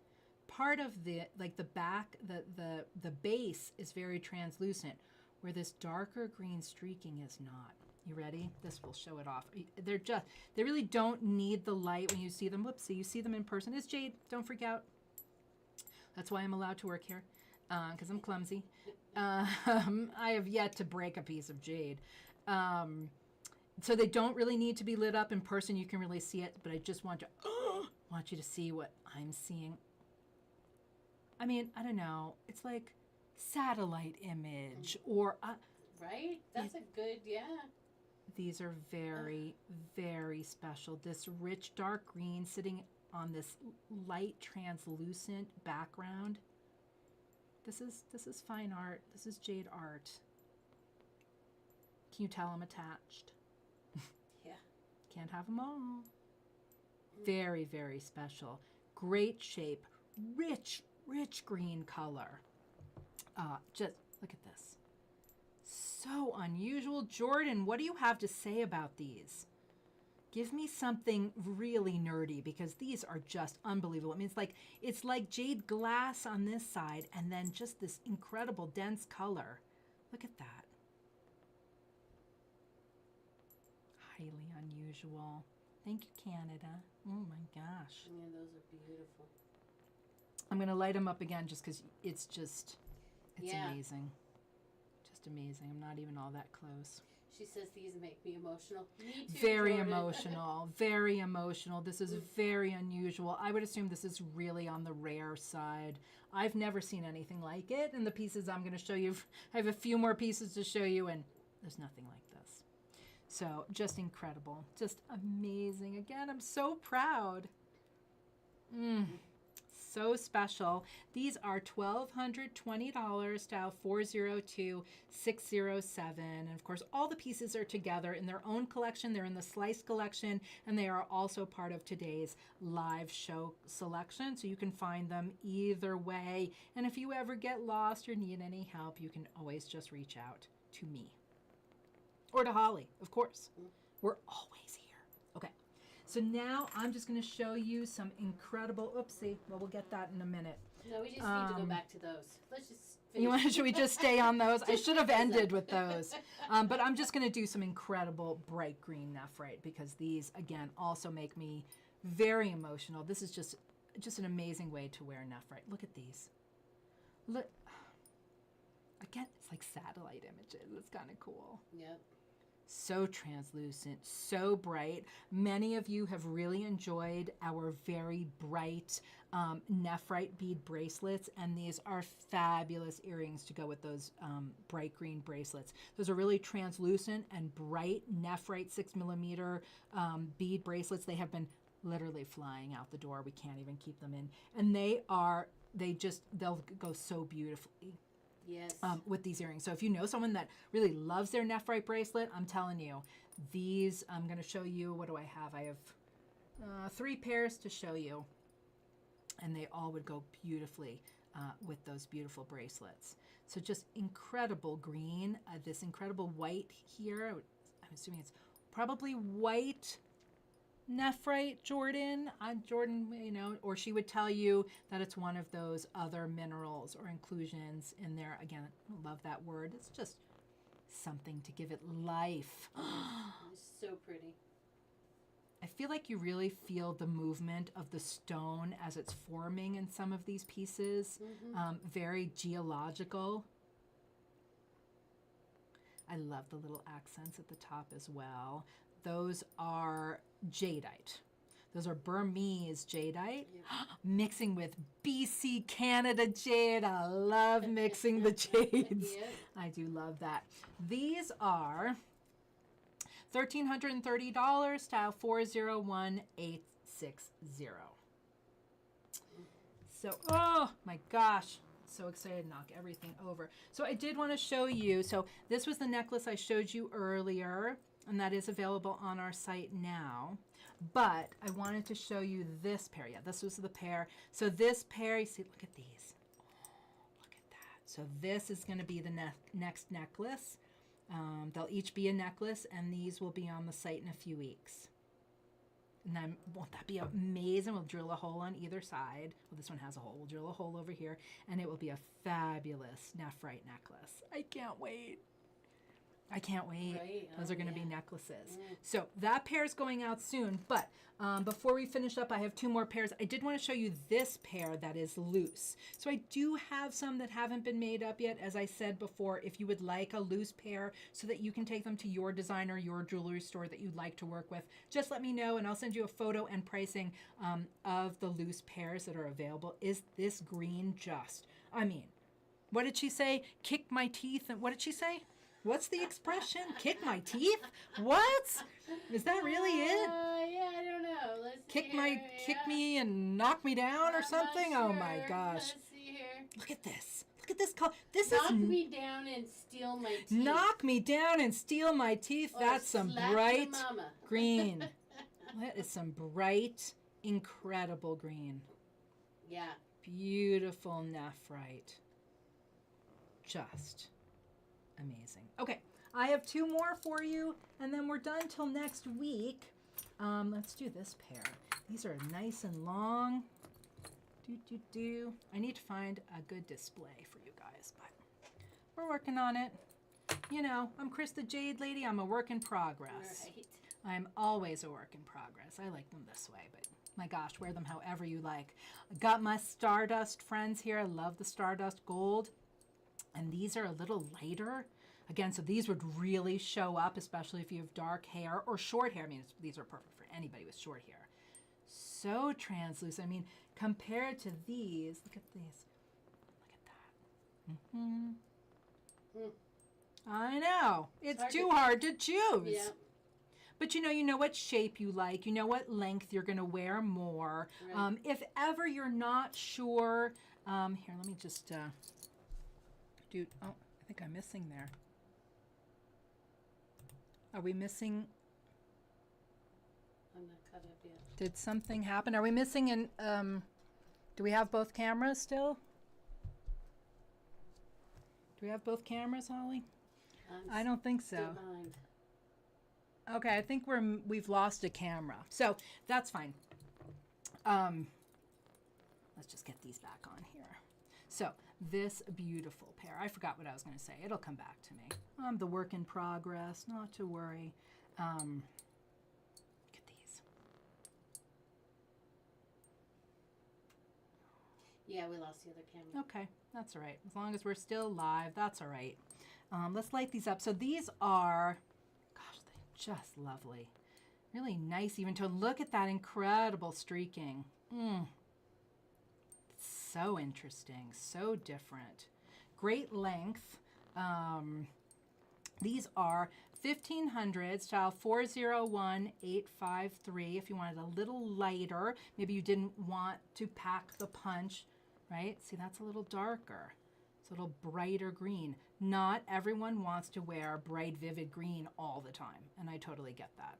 part of the, like the back, the base is very translucent, where this darker green streaking is not. You ready? This will show it off. They really don't need the light when you see them. Whoopsie, you see them in person. It's Jade, don't freak out. That's why I'm allowed to work here, because I'm clumsy. I have yet to break a piece of jade. So they don't really need to be lit up in person. You can really see it, but I just want you to see what I'm seeing. I mean, I don't know. It's like satellite image or... right? That's a good, yeah. These are very, very special. This rich dark green sitting on this light translucent background. This is fine art. This is jade art. Can you tell I'm attached? Yeah. Can't have them all. Very, very special. Great shape. Rich, rich green color. Just look at this. So unusual. Jordan, what do you have to say about these? Give me something really nerdy, because these are just unbelievable. I mean, it's like jade glass on this side and then just this incredible dense color. Look at that. Highly unusual. Thank you, Canada. Oh my gosh. Yeah, those are beautiful. I'm going to light them up again just because it's Yeah. amazing. amazing. I'm not even all that close. She says these make me emotional. Me too, Very Jordan. emotional. Very emotional. This is very unusual. I would assume this is really on the rare side. I've never seen anything like it. And the pieces I'm going to show you, I have a few more pieces to show you, and there's nothing like this. So just incredible. Just amazing. Again, I'm so proud. So special. These are $1,220, style 402607. And of course, all the pieces are together in their own collection. They're in the Slice collection, and they are also part of today's live show selection. So you can find them either way. And if you ever get lost or need any help, you can always just reach out to me. Or to Holly, of course. We're always here. Okay. So now I'm just going to show you some incredible, oopsie, well, we'll get that in a minute. No, we just need to go back to those. Let's just finish. Should we just stay on those? I should have ended with those. But I'm just going to do some incredible bright green nephrite because these, again, also make me very emotional. This is just an amazing way to wear nephrite. Look at these. Look. Again, it's like satellite images. It's kind of cool. Yep. So translucent, so bright. Many of you have really enjoyed our very bright nephrite bead bracelets, and these are fabulous earrings to go with those bright green bracelets. Those are really translucent and bright nephrite 6mm bead bracelets. They have been literally flying out the door. We can't even keep them in. And they'll go so beautifully. Yes. With these earrings. So if you know someone that really loves their nephrite bracelet, I'm telling you, these, I'm going to show you, what do I have? I have 3 pairs to show you, and they all would go beautifully with those beautiful bracelets. So just incredible green, this incredible white here. I'm assuming it's probably white nephrite, Jordan, or she would tell you that it's one of those other minerals or inclusions in there. Again, I love that word. It's just something to give it life. It's so pretty. I feel like you really feel the movement of the stone as it's forming in some of these pieces. Very geological. I love the little accents at the top as well. Those are jadeite. Those are Burmese jadeite, mixing with BC Canada jade. I love mixing the jades. I do love that. These are $1,330, style 401860. So, oh my gosh. So excited to knock everything over. So I did want to show you. So this was the necklace I showed you earlier, and that is available on our site now. But I wanted to show you this pair. Yeah, this was the pair. So this pair, you see, look at these. Oh, look at that. So this is going to be the next necklace. They'll each be a necklace, and these will be on the site in a few weeks. And then, won't that be amazing? We'll drill a hole on either side. Well, this one has a hole. We'll drill a hole over here, and it will be a fabulous nephrite necklace. I can't wait. I can't wait. Right. Those are going to be necklaces. So that pair is going out soon. But before we finish up, I have 2 more pairs. I did want to show you this pair that is loose. So I do have some that haven't been made up yet. As I said before, if you would like a loose pair so that you can take them to your designer, your jewelry store that you'd like to work with, just let me know, and I'll send you a photo and pricing of the loose pairs that are available. Is this green just? I mean, what did she say? Kick my teeth. And what did she say? What's the expression? Kick my teeth? What? Is that really it? Yeah, I don't know. Let's Kick see me and knock me down or something? Sure. Oh my gosh. Let's see here. Look at this. Look at this color. This Knock is me down and steal my teeth. knock me down and steal my teeth. Or That's some slap bright your mama. green. That is some bright, incredible green. Yeah. Beautiful nephrite. Just amazing. Okay, I have 2 more for you, and then we're done till next week. Let's do this pair. These are nice and long. I need to find a good display for you guys, but we're working on it. You know, I'm Chris the Jade Lady. I'm a work in progress. Right. I'm always a work in progress. I like them this way, but my gosh, wear them however you like. I got my Stardust friends here. I love the Stardust Gold. And these are a little lighter. Again, so these would really show up, especially if you have dark hair or short hair. I mean, these are perfect for anybody with short hair. So translucent. I mean, compared to these, look at these. Look at that. I know. It's too hard to choose. Yeah. But you know what shape you like. You know what length you're going to wear more. Right. If ever you're not sure, here, let me just do. Oh, I think I'm missing there. Are we missing? I'm not cut up yet. Did something happen? Are we missing an? Do we have both cameras still? Do we have both cameras, Holly? I don't think so. Behind. Okay, I think we've lost a camera, so that's fine. Let's just get these back on here. So this beautiful pair. I forgot what I was going to say. It'll come back to me. The work in progress. Not to worry. Look at these. Yeah, we lost the other camera. Okay, that's all right. As long as we're still live, that's all right. Let's light these up. So these are, gosh, they're just lovely. Really nice even to look at that incredible streaking. So interesting, so different. Great length. These are 1500 style 401853. If you wanted a little lighter, maybe you didn't want to pack the punch, right? See, that's a little darker. It's a little brighter green. Not everyone wants to wear bright, vivid green all the time, and I totally get that.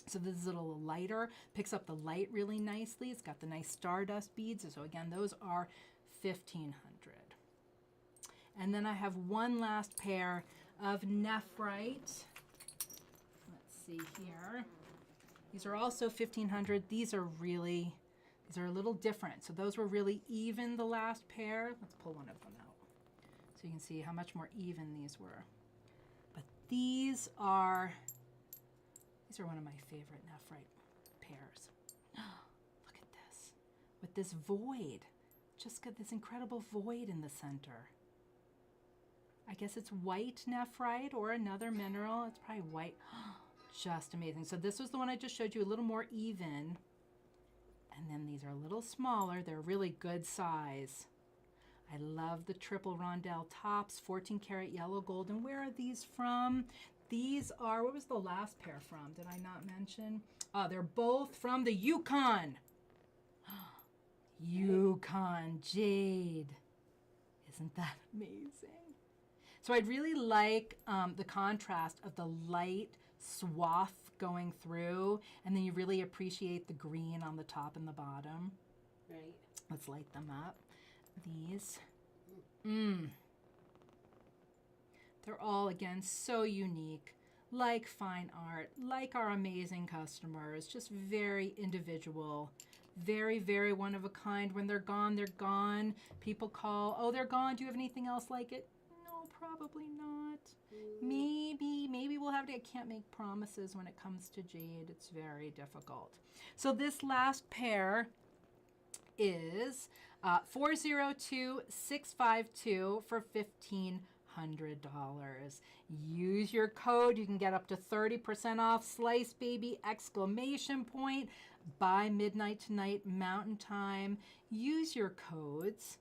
So this is a little lighter, picks up the light really nicely. It's got the nice stardust beads. So again, those are 1500. And then I have one last pair of nephrite. Let's see here. These are also 1500. These are a little different. So those were really even, the last pair. Let's pull one of them out so you can see how much more even these were. But these are one of my favorite nephrite pairs. Look at this. With this void. Just got this incredible void in the center. I guess it's white nephrite or another mineral. It's probably white. Just amazing. So this was the one I just showed you, a little more even. And then these are a little smaller. They're really good size. I love the triple rondelle tops, 14 karat yellow gold. And where are these from? These are, what was the last pair from? Did I not mention? They're both from the Yukon. Yukon Jade. Isn't that amazing? So I'd really like the contrast of the light swath going through, and then you really appreciate the green on the top and the bottom. Right. Let's light them up. These. They're all, again, so unique, like fine art, like our amazing customers, just very individual, very, very one of a kind. When they're gone, they're gone. People call, oh, they're gone. Do you have anything else like it? No, probably not. Maybe we'll have to, I can't make promises when it comes to jade. It's very difficult. So this last pair is 402652 for $1,500. Use your code. You can get up to 30% off. Slice Baby exclamation point. By midnight tonight, Mountain Time. Use your codes.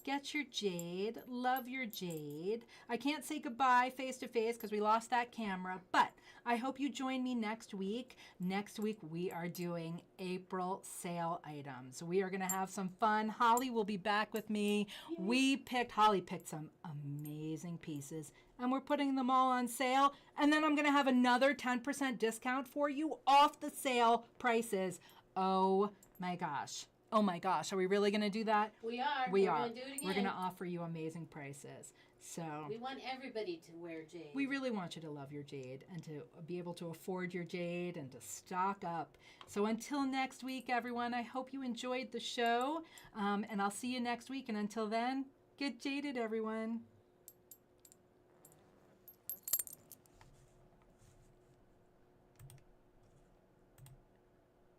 Get your jade. Love your jade. I can't say goodbye face to face because we lost that camera, but I hope you join me next week. Next week, we are doing April sale items. We are going to have some fun. Holly will be back with me. Holly picked some amazing pieces, and we're putting them all on sale. And then I'm going to have another 10% discount for you off the sale prices. Oh my gosh. Oh my gosh, are we really going to do that? We are. We We're are. Gonna do it again. We're going to offer you amazing prices. So we want everybody to wear jade. we really want you to love your jade and to be able to afford your jade and to stock up. So until next week, everyone, I hope you enjoyed the show. And I'll see you next week. And until then, get jaded, everyone.